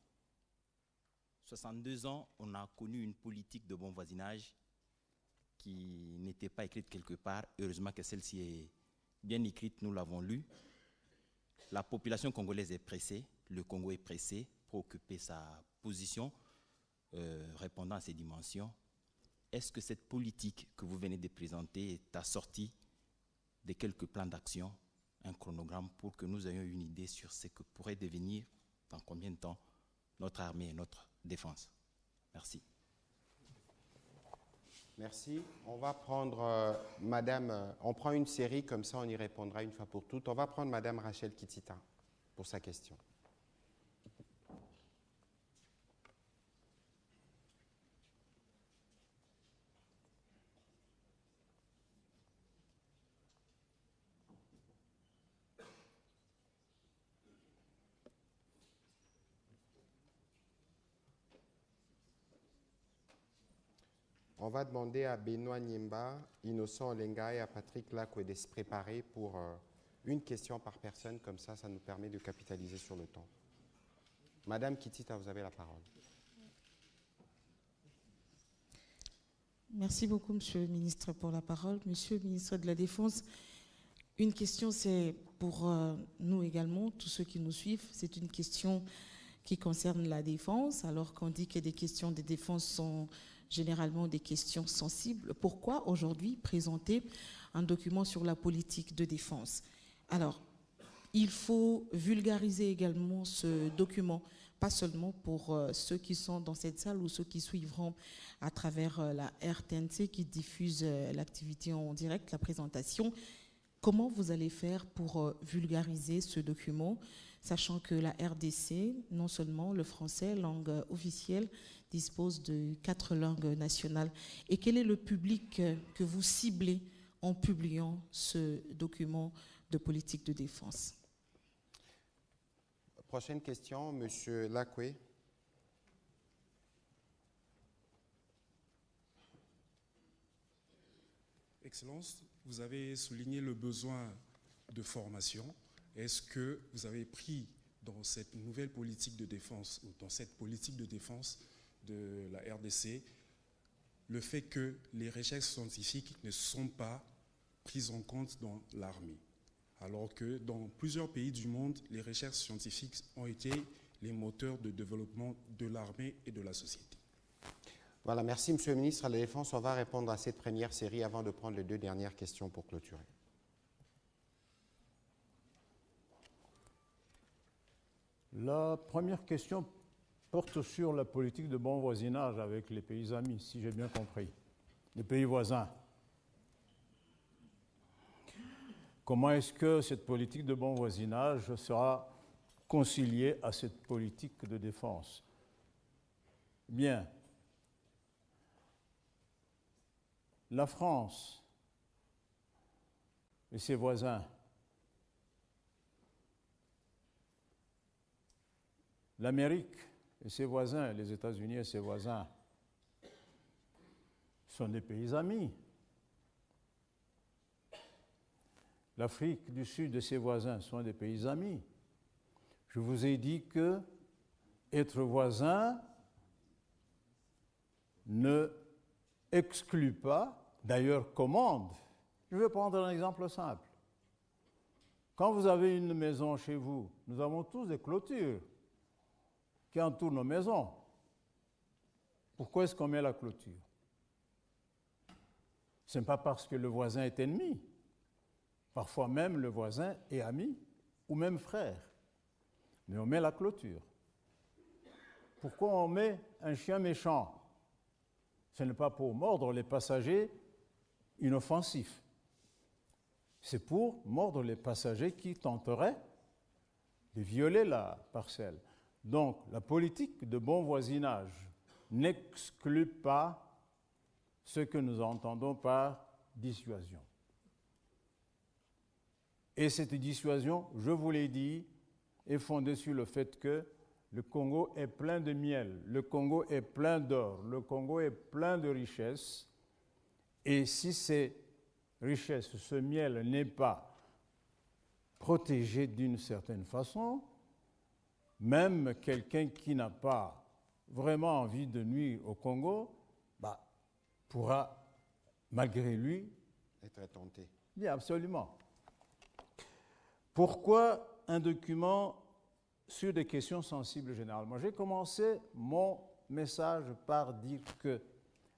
S3: 62 ans, on a connu une politique de bon voisinage qui n'était pas écrite quelque part. Heureusement que celle-ci est bien écrite, nous l'avons lue. La population congolaise est pressée, le Congo est pressé pour occuper sa position, répondant à ses dimensions. Est-ce que cette politique que vous venez de présenter est assortie de quelques plans d'action, un chronogramme pour que nous ayons une idée sur ce que pourrait devenir dans combien de temps notre armée et notre défense? Merci.
S1: Merci. On va prendre Madame, on prend une série, comme ça on y répondra une fois pour toutes. On va prendre Madame Rachel Kitita pour sa question. On va demander à Benoît Niemba, Innocent Olenga et à Patrick Lakwe de se préparer pour une question par personne, comme ça, ça nous permet de capitaliser sur le temps. Madame Kitita, vous avez la parole.
S4: Merci beaucoup, Monsieur le Ministre, pour la parole. Monsieur le Ministre de la Défense, une question, c'est pour nous également, tous ceux qui nous suivent, c'est une question qui concerne la défense, alors qu'on dit que des questions de défense sont généralement des questions sensibles. Pourquoi aujourd'hui présenter un document sur la politique de défense? Alors, il faut vulgariser également ce document, pas seulement pour ceux qui sont dans cette salle ou ceux qui suivront à travers la RTNC qui diffuse l'activité en direct, la présentation. Comment vous allez faire pour vulgariser ce document, sachant que la RDC, non seulement le français, langue officielle, dispose de 4 langues nationales. Et quel est le public que vous ciblez en publiant ce document de politique de défense?
S1: Prochaine question, Monsieur Lakwe.
S5: Excellence, vous avez souligné le besoin de formation. Est-ce que vous avez pris dans cette nouvelle politique de défense, ou dans cette politique de défense de la RDC, le fait que les recherches scientifiques ne sont pas prises en compte dans l'armée, alors que dans plusieurs pays du monde, les recherches scientifiques ont été les moteurs de développement de l'armée et de la société?
S1: Voilà, merci Monsieur le Ministre de la Défense. On va répondre à cette première série avant de prendre les 2 dernières questions pour clôturer.
S2: La première question porte sur la politique de bon voisinage avec les pays amis, si j'ai bien compris, les pays voisins. Comment est-ce que cette politique de bon voisinage sera conciliée à cette politique de défense? Bien. La France et ses voisins, l'Amérique et ses voisins, les États-Unis et ses voisins, sont des pays amis. L'Afrique du Sud et ses voisins sont des pays amis. Je vous ai dit que être voisin ne exclut pas, d'ailleurs commande. Je vais prendre un exemple simple. Quand vous avez une maison chez vous, nous avons tous des clôtures qui entourent nos maisons. Pourquoi est-ce qu'on met la clôture? Ce n'est pas parce que le voisin est ennemi. Parfois même le voisin est ami ou même frère. Mais on met la clôture. Pourquoi on met un chien méchant? Ce n'est pas pour mordre les passagers inoffensifs. C'est pour mordre les passagers qui tenteraient de violer la parcelle. Donc, la politique de bon voisinage n'exclut pas ce que nous entendons par dissuasion. Et cette dissuasion, je vous l'ai dit, est fondée sur le fait que le Congo est plein de miel, le Congo est plein d'or, le Congo est plein de richesses. Et si ces richesses, ce miel n'est pas protégé d'une certaine façon, même quelqu'un qui n'a pas vraiment envie de nuire au Congo pourra, malgré lui,
S1: être tenté.
S2: Bien, absolument. Pourquoi un document sur des questions sensibles généralement? J'ai commencé mon message par dire que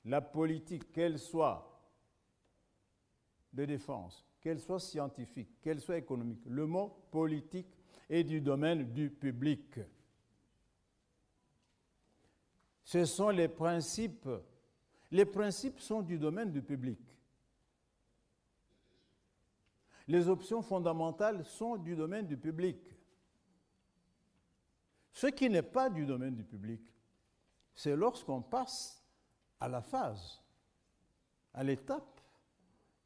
S2: la politique, qu'elle soit de défense, qu'elle soit scientifique, qu'elle soit économique, le mot politique est du domaine du public. Ce sont les principes. Les principes sont du domaine du public. Les options fondamentales sont du domaine du public. Ce qui n'est pas du domaine du public, c'est lorsqu'on passe à la phase, à l'étape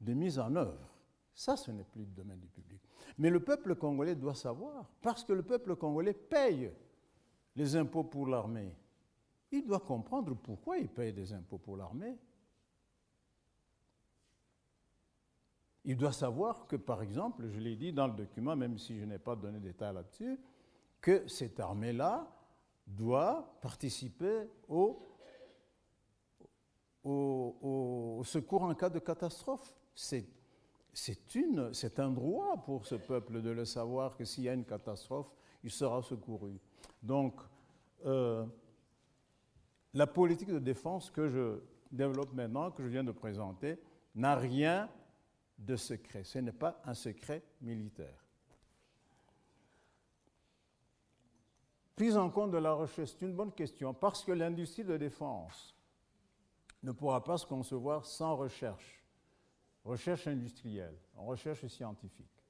S2: de mise en œuvre. Ça, ce n'est plus du domaine du public. Mais le peuple congolais doit savoir, parce que le peuple congolais paye les impôts pour l'armée. Il doit comprendre pourquoi il paye des impôts pour l'armée. Il doit savoir que, par exemple, je l'ai dit dans le document, même si je n'ai pas donné de détails là-dessus, que cette armée-là doit participer au secours en cas de catastrophe. C'est un droit pour ce peuple de le savoir que s'il y a une catastrophe, il sera secouru. Donc, la politique de défense que je développe maintenant, que je viens de présenter, n'a rien de secret. Ce n'est pas un secret militaire. Prise en compte de la recherche, c'est une bonne question, parce que l'industrie de défense ne pourra pas se concevoir sans recherche. Recherche industrielle, recherche scientifique.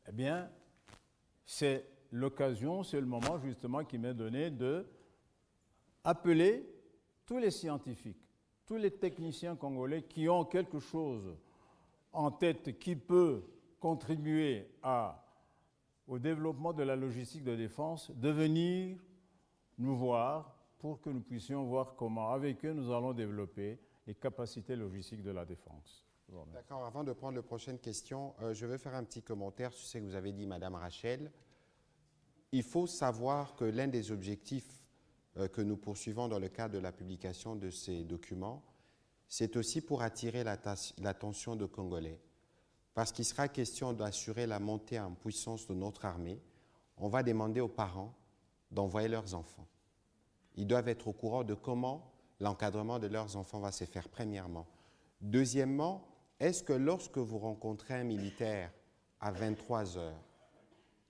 S2: Eh bien, c'est l'occasion, c'est le moment justement qui m'est donné d'appeler tous les scientifiques, tous les techniciens congolais qui ont quelque chose en tête qui peut contribuer au développement de la logistique de défense, de venir nous voir pour que nous puissions voir comment, avec eux, nous allons développer les capacités logistiques de la défense.
S1: D'accord, avant de prendre la prochaine question, je vais faire un petit commentaire sur ce que vous avez dit, Madame Rachel. Il faut savoir que l'un des objectifs que nous poursuivons dans le cadre de la publication de ces documents, c'est aussi pour attirer l'attention des Congolais. Parce qu'il sera question d'assurer la montée en puissance de notre armée, on va demander aux parents d'envoyer leurs enfants. Ils doivent être au courant de comment l'encadrement de leurs enfants va se faire, premièrement. Deuxièmement, est-ce que lorsque vous rencontrez un militaire à 23 heures,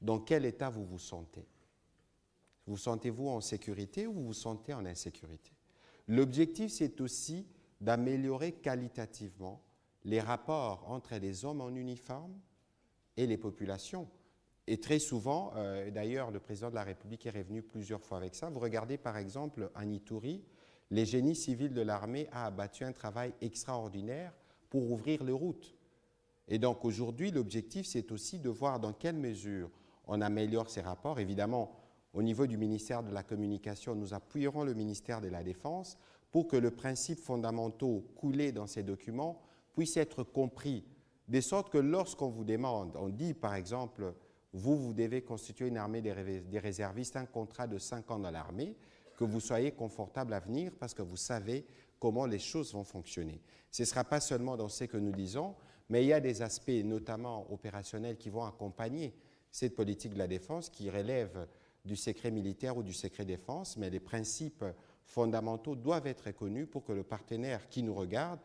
S1: dans quel état vous vous sentez? Vous sentez-vous en sécurité ou vous vous sentez en insécurité? L'objectif, c'est aussi d'améliorer qualitativement les rapports entre les hommes en uniforme et les populations. Et très souvent, d'ailleurs, le président de la République est revenu plusieurs fois avec ça. Vous regardez par exemple en Ituri, les génies civils de l'armée ont abattu un travail extraordinaire pour ouvrir les routes. Et donc aujourd'hui, l'objectif, c'est aussi de voir dans quelle mesure on améliore ces rapports. Évidemment, au niveau du ministère de la Communication, nous appuierons le ministère de la Défense pour que les principes fondamentaux coulés dans ces documents puissent être compris, de sorte que lorsqu'on vous demande, on dit par exemple, vous devez constituer une armée des réservistes, un contrat de 5 ans dans l'armée, que vous soyez confortable à venir parce que vous savez comment les choses vont fonctionner. Ce ne sera pas seulement dans ce que nous disons, mais il y a des aspects, notamment opérationnels, qui vont accompagner cette politique de la défense qui relève du secret militaire ou du secret défense, mais les principes fondamentaux doivent être connus pour que le partenaire qui nous regarde,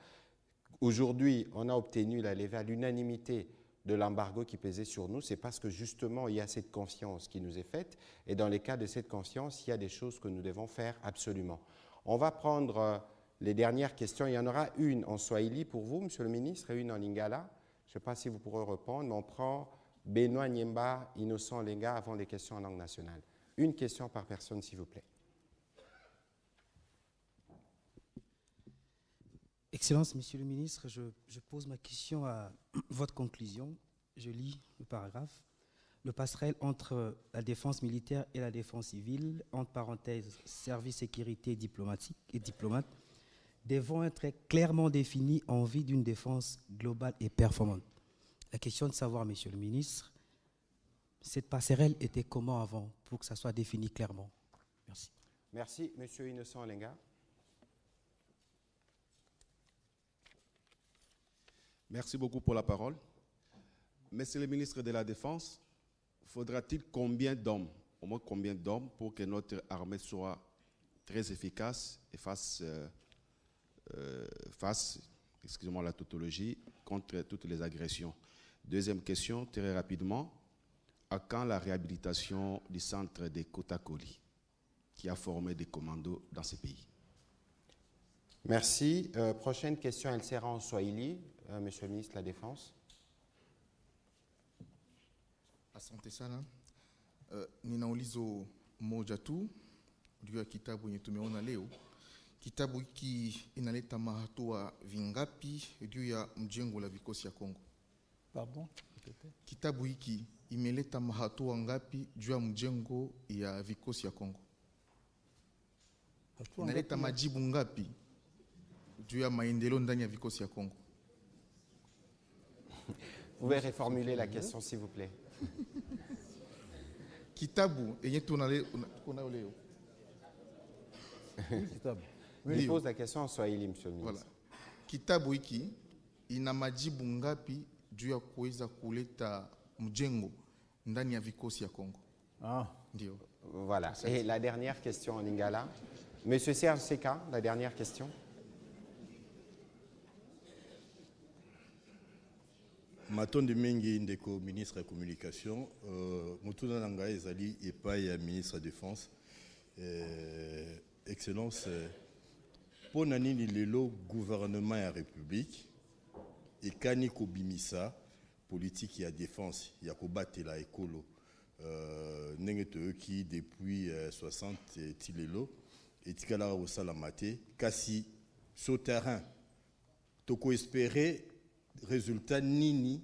S1: aujourd'hui, on a obtenu la levée à l'unanimité de l'embargo qui pesait sur nous, c'est parce que justement, il y a cette confiance qui nous est faite, et dans les cas de cette confiance, il y a des choses que nous devons faire absolument. On va prendre les dernières questions. Il y en aura une en Swahili pour vous, Monsieur le ministre, et une en Lingala. Je ne sais pas si vous pourrez répondre, mais on prend Benoît Niemba, Innocent Lenga avant les questions en langue nationale. Une question par personne, s'il vous plaît.
S6: Excellence, Monsieur le ministre, je pose ma question à votre conclusion. Je lis le paragraphe. Le passerelle entre la défense militaire et la défense civile, entre parenthèses, service sécurité diplomatique et diplomate, devront être clairement définis en vue d'une défense globale et performante. La question de savoir, Monsieur le ministre, cette passerelle était comment avant pour que ça soit défini clairement? Merci.
S1: Merci. Monsieur Innocent Olenga.
S7: Merci beaucoup pour la parole. Monsieur le ministre de la Défense, faudra-t-il combien d'hommes, au moins combien d'hommes, pour que notre armée soit très efficace et fasse, excusez-moi la tautologie, contre toutes les agressions? Deuxième question, très rapidement, à quand la réhabilitation du centre de Kotakoli, qui a formé des commandos dans ce pays?
S1: Merci. Prochaine question, elle sera en Swahili. Monsieur le ministre de la Défense.
S8: Asante sana. Nina ulizo moja tu juu ya kitabu yenye tumeona leo. Kitabu hiki inaleta mahatua vingapi juu ya mjengo la vikosi ya Kongo?
S2: Pardon?
S8: Kitabu hiki imeleta mahatua ngapi juu ya mjengo ya vikosi ya Kongo? Inaleta majibu ngapi juu ya maendeleo ndani ya vikosi ya Kongo?
S1: Vous pouvez reformuler la question, s'il vous plaît.
S8: Kitabu yenye tunayo leo.
S1: Il pose la question en Swahili, monsieur le ministre.
S8: Voilà. Kitabu hiki ina majibu ngapi juu ya kuweza kuleta mjengo ndani ya vikosi ya Kongo?
S2: Ah.
S8: Ndio.
S1: Voilà. Et la dernière question en lingala. Monsieur Serge Seka, la dernière question.
S9: Matondi mingi ndeko ministre ya communication, mutuna nanga ezali epai ya ministre ya défense. Excellence, pona nini lelo gouvernement ya république ekani kobimisa politique ya défense ya kobatela ekolo ndenge toyoki depuis 60 ti lelo etikala kosalama te kasi sur terrain toko espérer résultat nini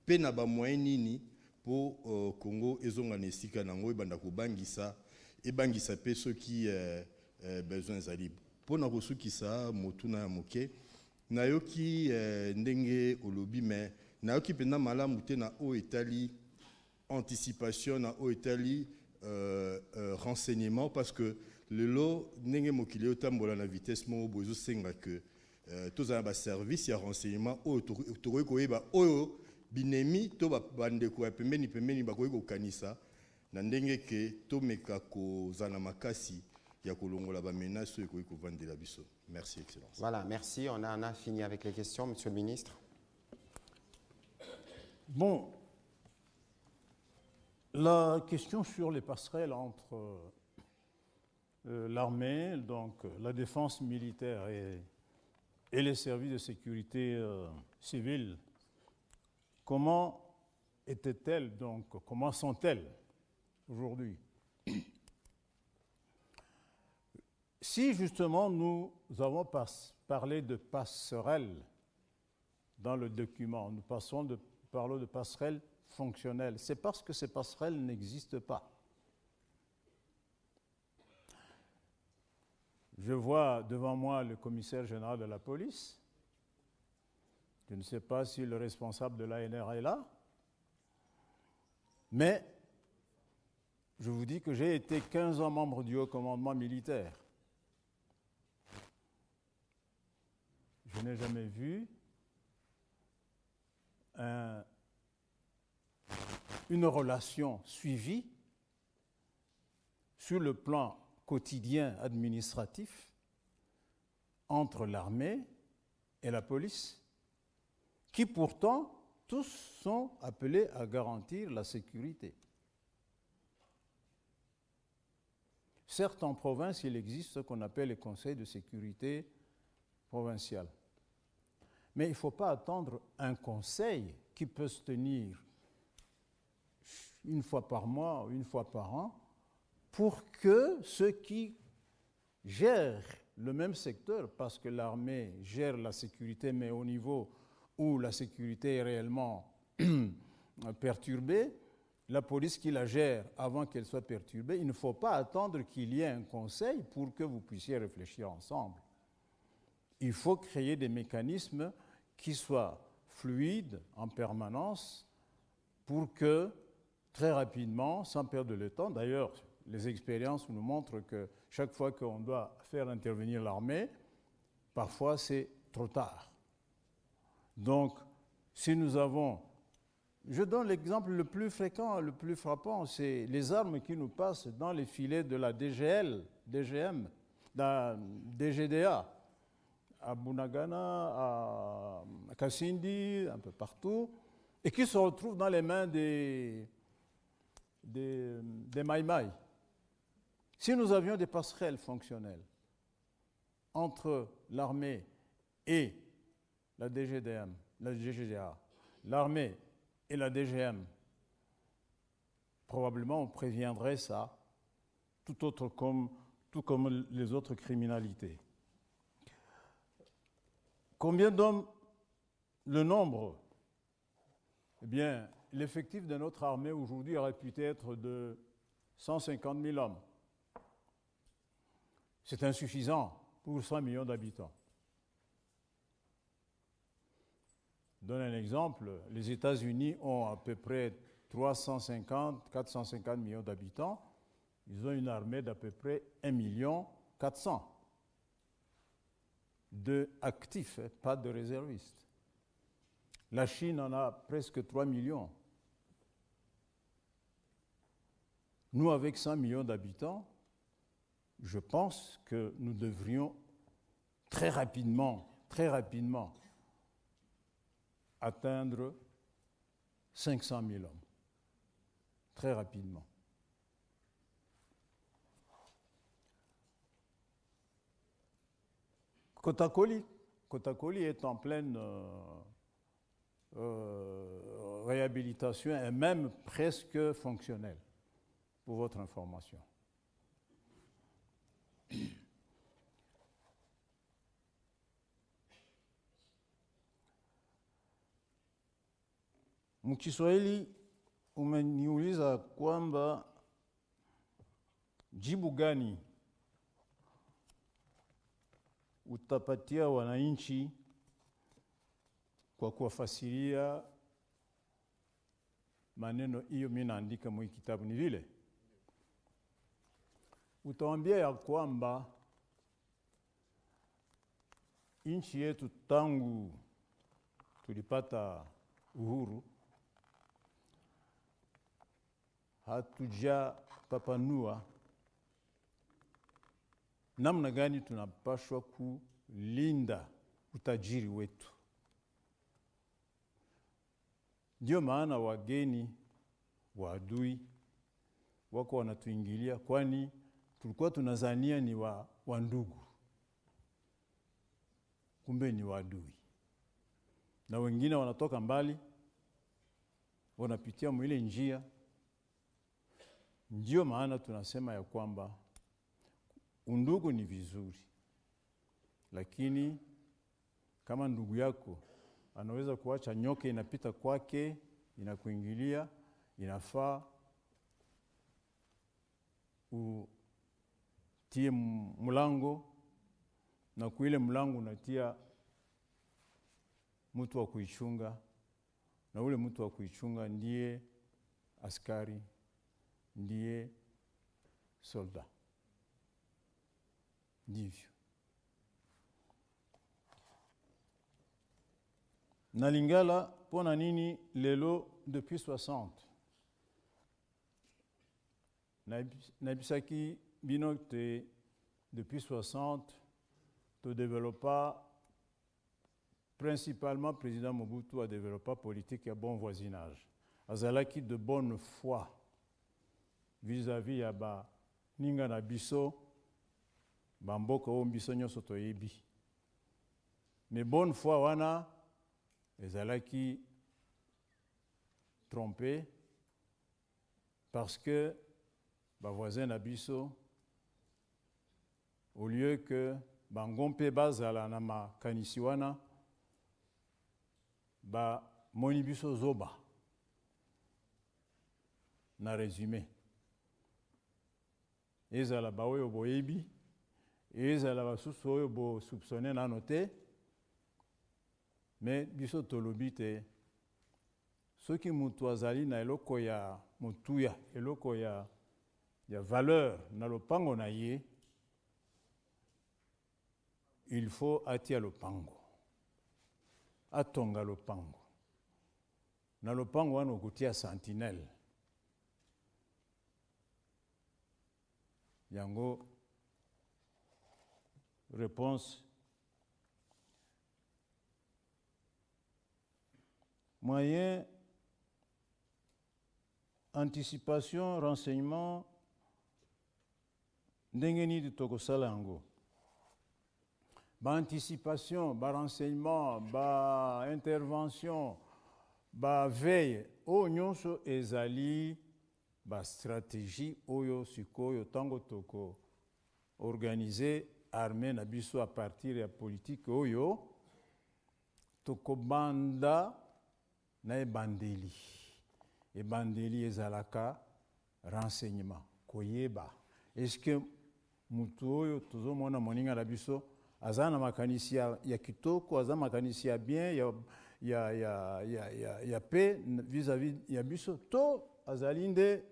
S9: pe na ba moyen nini pour Congo ezonga na esika nango ebanda kobangisa pe ceux qui besoin zali pona kosukisa motuna ya moke nayoki ndenge olobi mais nayoki pena malamu te na o etali anticipation na o etali renseignement parce que lelo ndenge mokili otambola na vitesse mo bozo senga que tous un service ya renseignement o tokoki koyeba oyo binemi to bandeko ya pembeni bakoki kokanisa na ndenge ke tomeka kozala makasi ya kolongola ba menace oyo ekoki kovandela biso. Merci, Excellence.
S1: Voilà, merci. On a fini avec les questions, monsieur le ministre.
S2: Bon, la question sur les passerelles entre l'armée, donc la défense militaire et les services de sécurité civile, comment étaient-elles donc, comment sont-elles aujourd'hui? Si justement nous avons parlé de passerelles dans le document, nous parlons de passerelles fonctionnelles, c'est parce que ces passerelles n'existent pas. Je vois devant moi le commissaire général de la police. Je ne sais pas si le responsable de l'ANR est là, mais je vous dis que j'ai été 15 ans membre du haut commandement militaire. Je n'ai jamais vu une relation suivie sur le plan quotidien administratif entre l'armée et la police, qui pourtant tous sont appelés à garantir la sécurité. Certes, en province, il existe ce qu'on appelle les conseils de sécurité provincial. Mais il ne faut pas attendre un conseil qui peut se tenir une fois par mois ou une fois par an pour que ceux qui gèrent le même secteur, parce que l'armée gère la sécurité, mais au niveau où la sécurité est réellement perturbée, la police qui la gère avant qu'elle soit perturbée, il ne faut pas attendre qu'il y ait un conseil pour que vous puissiez réfléchir ensemble. Il faut créer des mécanismes qui soient fluides en permanence pour que, très rapidement, sans perdre le temps, d'ailleurs, les expériences nous montrent que chaque fois qu'on doit faire intervenir l'armée, parfois c'est trop tard. Donc, si nous avons... Je donne l'exemple le plus fréquent, le plus frappant, c'est les armes qui nous passent dans les filets de la DGL, DGM, DGDA, à Bunagana, à Kassindi, un peu partout, et qui se retrouvent dans les mains des Maïmaï. Si nous avions des passerelles fonctionnelles entre l'armée et la DGDM, la DGDA, l'armée et la DGM, probablement on préviendrait ça, tout comme les autres criminalités. Combien d'hommes? Le nombre? Eh bien, l'effectif de notre armée aujourd'hui aurait pu être de 150 000 hommes. C'est insuffisant pour 100 millions d'habitants. Je donne un exemple. Les États-Unis ont à peu près 450 millions d'habitants. Ils ont une armée d'à peu près 1,4 million d'actifs, pas de réservistes. La Chine en a presque 3 millions. Nous, avec 100 millions d'habitants, je pense que nous devrions très rapidement, atteindre 500 000 hommes. Très rapidement. Kotakoli est en pleine réhabilitation et même presque fonctionnelle, pour votre information. Mkiswahili umeniuliza kwamba jibu gani utapatia wananchi kwa kuwafasiria maneno hiyo mimi naandika mwa kitabu. Ni vile utawaambia ya kwamba nchi yetu tangu tulipata uhuru hatujapapanua namna gani tunapaswa kulinda utajiri wetu. Ndio maana wageni waadui wako wanatuingilia, kwani tulikuwa tunazania ni wa ndugu, kumbe ni waadui. Na wengine wanatoka mbali, wanapitia mwile njia. Ndio maana tunasema ya kwamba undugu ni vizuri, lakini kama ndugu yako anaweza kuacha nyoka inapita kwake, inakuingilia, inafaa utie mlango, na kuile mlango unatia mtu wa kuichunga, na ule mtu wa kuichunga ndiye askari, ndiye soldat. Ndivyo. Na Lingala, pona nini lelo depuis 60? Naibisaki binote depuis 60, to développa principalement président Mobutu a développé politique et bon voisinage. Azalaki de bonne foi vis-à-vis ya ba ninga na biso bamboka o biso nyoso toyebi. Mais bonne foi wana ezalaki trompé parce que ba voisin na biso, au lieu que bango mpe bazala na makanisi wana bamoni biso zoba na résumé ezala baoyo boyebi ezala basusu oyo bosoupçonne nano te me biso tolobi te soki mutu azali na eloko ya motuya eloko ya valeur na lopango na ye il faut atia lopango atonga lopango na lopango wana okotia sentinelle yango réponse moyen anticipation renseignement ndenge nini tokosala yango anticipation renseignement intervention veille oyo nyonso ezali stratégie oyo sikoyo tango toko organiser armée na biso à partir ya politique oyo tokobanda na ebandeli ezalaka renseignement koyeba est-ce que mutu oyo tozomona moninga na biso aza na makanisi ya kitoko aza makanisi ya bien ya paix vis-à-vis ya biso to azali nde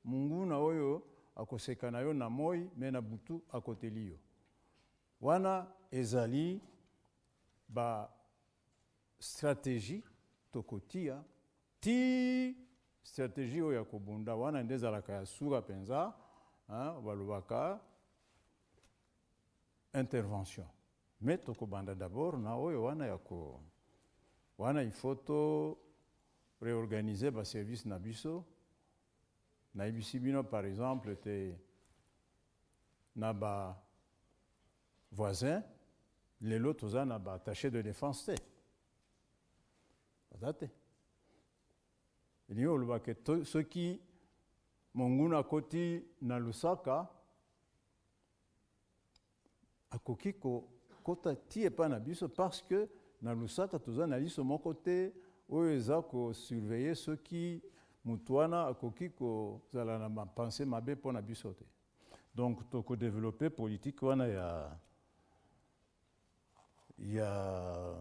S2: munguna oyo akoseka na yo na moi me na butu akoteli yo wana ezali stratégie tokotia ti stratégie oyo ya kobunda wana nde ezalaka ya suka mpenza balobaka intervention me tokobanda d'abord na oyo wana il faut to réorganiser baservice na biso nayebisi bino par exemple te na voisin lelo toza na attaché de défense te baza te elingi olobaka soki monguna akoti na Lusaka akoki kokota ti epa na biso parce que na Lusaka toza na liso moko te oyo eza kosurveille soki mutu wana akoki kozala na mapense mabe mpo na biso te donc tokodéveloppe politique wana ya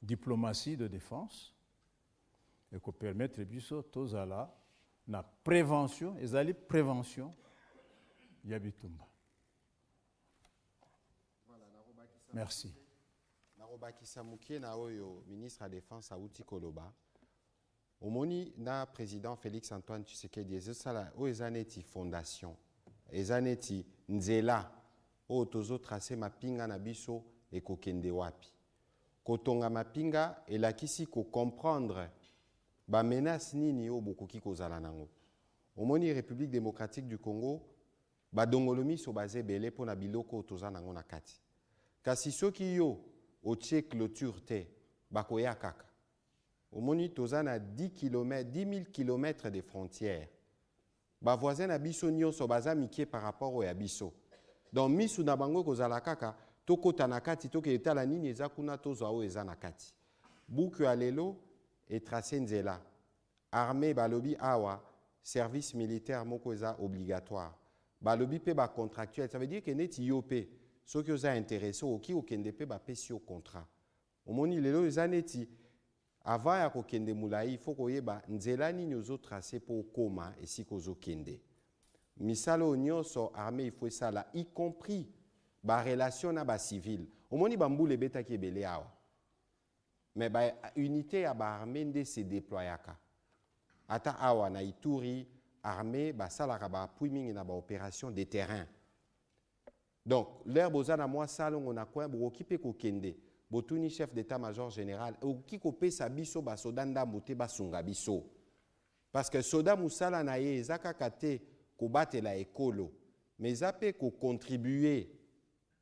S2: diplomatie de défense ekopermettre biso tozala na prévention ezali prévention ya bitumba. Merci.
S1: Narobakisa mukie na oyo ministre ya défense auti koloba omoni na président Félix Antoine Tshisekedi ezosala oyo eza neti fondation eza neti nzela oyo tozotrace mapinga na biso ekokende wapi kotonga mapinga elakisi kocomprendre bamenace nini oyo bokoki kozala nango omoni République démocratique du Congo badongolo miso baza ebele mpo na biloko oyo toza nango na kati kasi soki yo otie clôture te bakoya kaka omoni toza na 10 000 km de frontières bavoisin na biso nyonso baza mikie par rapport oyo ya biso donc misu na bango kozala kaka tokota na kati toketala nini eza kuna tozwa oyo eza na kati buku ya lelo etrace nzela armée balobi awa service militaire moko eza obligatoire balobi pe ba contractuel ça veut dire que neti yo pe soki oza intéressé oki okende pe bapesi yo contrat omoni lelo eza neti avant ya kokende mulai il faut koyeba nzela nini ozotrace mpo okoma esika ozokende misala oyo nyonso armée il faut esala y compris barelation na bacivile omoni bambula ebetaki ebele awa mais baunité ya baarmée nde se déployaka ata awa na Ituri armée basalaka baappui mingi na baopération de terrain donc l'air boza na mwa salongo na koya bokoki mpe kokende botuni chef d'état-major général okoki kopesa biso basoda ndambo te basunga biso parce que soda musala na ye eza kaka te kobatela ekolo mais eza mpe kocontribue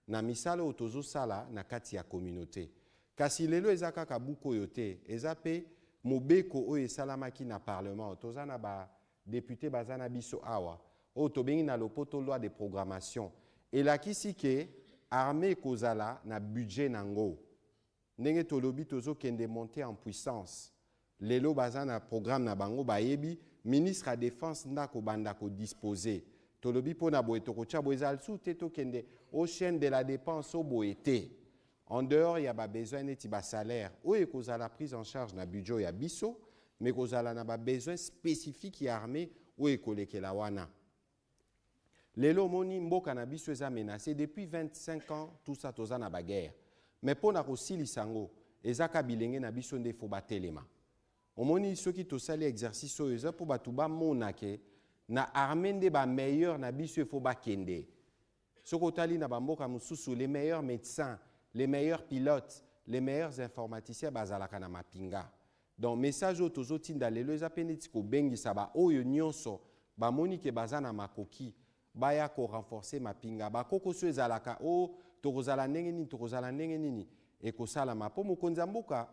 S1: na misala oyo tozosala na kati ya communauté kasi lelo eza kaka buku oyo te eza mpe mobeko oyo esalamaki na parlement toza na badepute baza na biso awa oyo tobengi na lopoto loi de programmation elakisi ke armée kozala na budget nango. Ndenge tolobi tozo kende monter en puissance. Lelo baza na programme na bango bayebi ministre à défense ndako banda ko disposer. Tolobi pona boye tokocha boezal sous teto kende au chaîne de la dépense au boete. En dehors, il y a besoin de salaire. Oui, il y a la prise en charge na budget ya biso, mais il y a besoin spécifique qui armé ou écoleke la wana. Lelo moni mboka na biso eza menacé depuis 25 ans tout ça toza na baguerre. Mais pour na kosilisango ezaka bilenge na biso nde fo batelema. Omoni soki tosali exercice oyo pour batuba monake na armée nde ba meilleur na biso fo bakende. Sokotali na bamboka mususu les meilleurs médecins, les meilleurs pilotes, les meilleurs informaticiens bazalaka na mapinga. Donc message au tozo tinda lelo ezapendeti ko bengisa ba oyo nyonso ba moni ke bazana makoki baya ko renforcer mapinga ba koko so ezalaka o tokozala ndenge nini e ko sala mapo mokonza mboka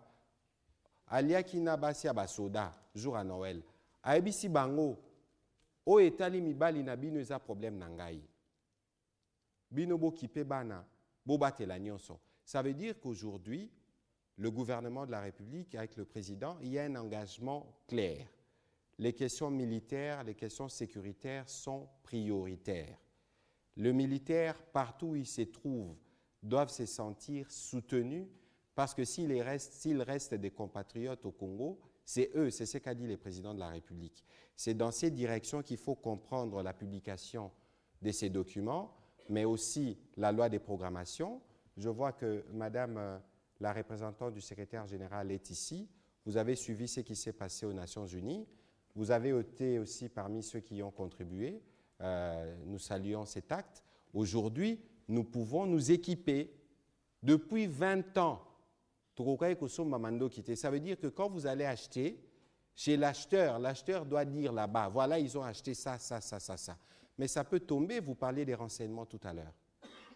S1: aliaki na basi ya basoda jour à Noël ayebisi bango o etali mibali na bino eza problème na ngai bino bokipe bana bobatela nyonso. Ça veut dire qu'aujourd'hui, le gouvernement de la République, avec le président, il y a un engagement clair. Les questions militaires, les questions sécuritaires sont prioritaires. Le militaire, partout où il se trouve, doivent se sentir soutenus parce que s'il reste des compatriotes au Congo, c'est eux, c'est ce qu'a dit le président de la République. C'est dans ces directions qu'il faut comprendre la publication de ces documents, mais aussi la loi des programmations. Je vois que Madame la représentante du secrétaire général est ici. Vous avez suivi ce qui s'est passé aux Nations Unies. Vous avez été aussi parmi ceux qui y ont contribué. Nous saluons cet acte. Aujourd'hui, nous pouvons nous équiper. Depuis 20 ans, ça veut dire que quand vous allez acheter, chez l'acheteur doit dire là-bas, voilà, ils ont acheté ça. Mais ça peut tomber, vous parliez des renseignements tout à l'heure.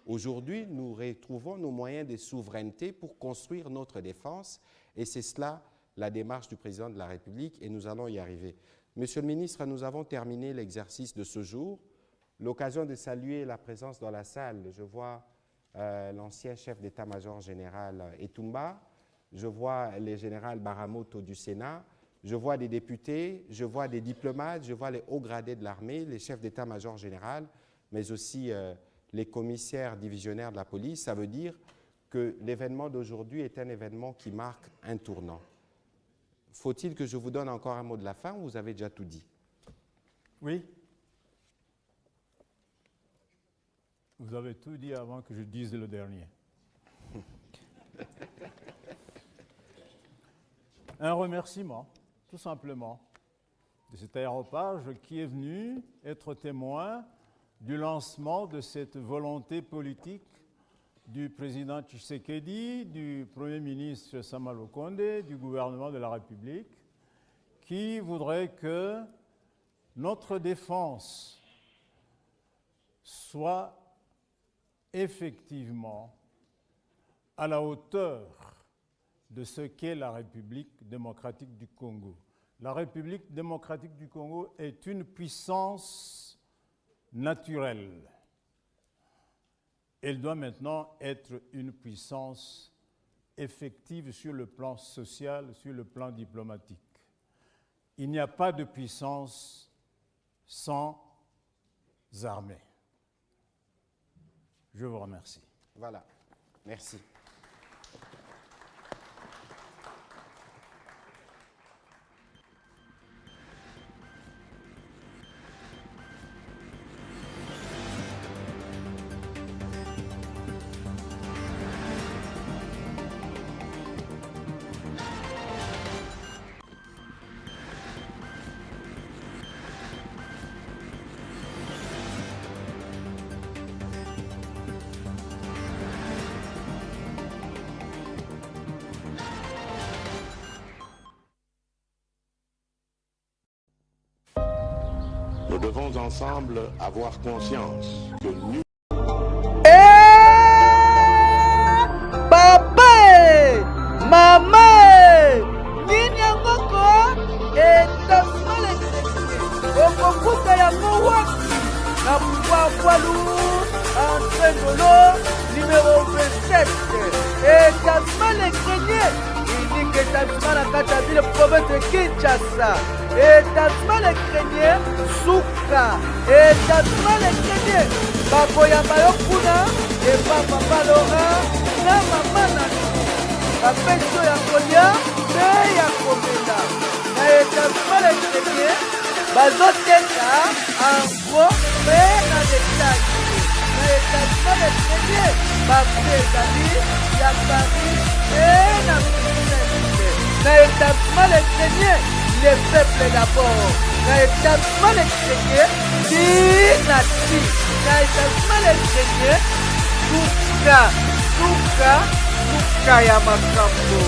S1: Aujourd'hui, nous retrouvons nos moyens de souveraineté pour construire notre défense et c'est cela la démarche du président de la République et nous allons y arriver. Monsieur le ministre, nous avons terminé l'exercice de ce jour. L'occasion de saluer la présence dans la salle. Je vois l'ancien chef d'état-major général Etumba, je vois le général Baramoto du Sénat, je vois des députés, je vois des diplomates, je vois les hauts gradés de l'armée, les chefs d'état-major général, mais aussi les commissaires divisionnaires de la police. Ça veut dire que l'événement d'aujourd'hui est un événement qui marque un tournant. Faut-il que je vous donne encore un mot de la fin ou vous avez déjà tout dit?
S2: Oui. Vous avez tout dit avant que je dise le dernier. Un remerciement, tout simplement, de cet aéropage qui est venu être témoin du lancement de cette volonté politique du président Tshisekedi, du Premier ministre Sama Lukonde, du gouvernement de la République, qui voudrait que notre défense soit effectivement à la hauteur de ce qu'est la République démocratique du Congo. La République démocratique du Congo est une puissance naturelle. Elle doit maintenant être une puissance effective sur le plan social, sur le plan diplomatique. Il n'y a pas de puissance sans armée. Je vous remercie.
S1: Voilà. Merci.
S10: Nous devons ensemble avoir conscience que nous...
S11: numéro Brazzaville, province de Kinshasa. Établissement les Créniers, Souka. Établissement les Créniers, Baboyamba Yokuna, et Papa Laurent, na Maman Nanou. Bapeso ya Kolia, pe ya Komela. Na établissement les Créniers, Bazoteka, en gros, pe na détail. Na établissement les Créniers, Bapesali, ya Paris, pe na Bruxelles. Na établissement les Créniers, les peuples d'abord. Na établissement les Créniers, Dinati. Na établissement les Créniers, Souka, Souka, Souka ya Makambo.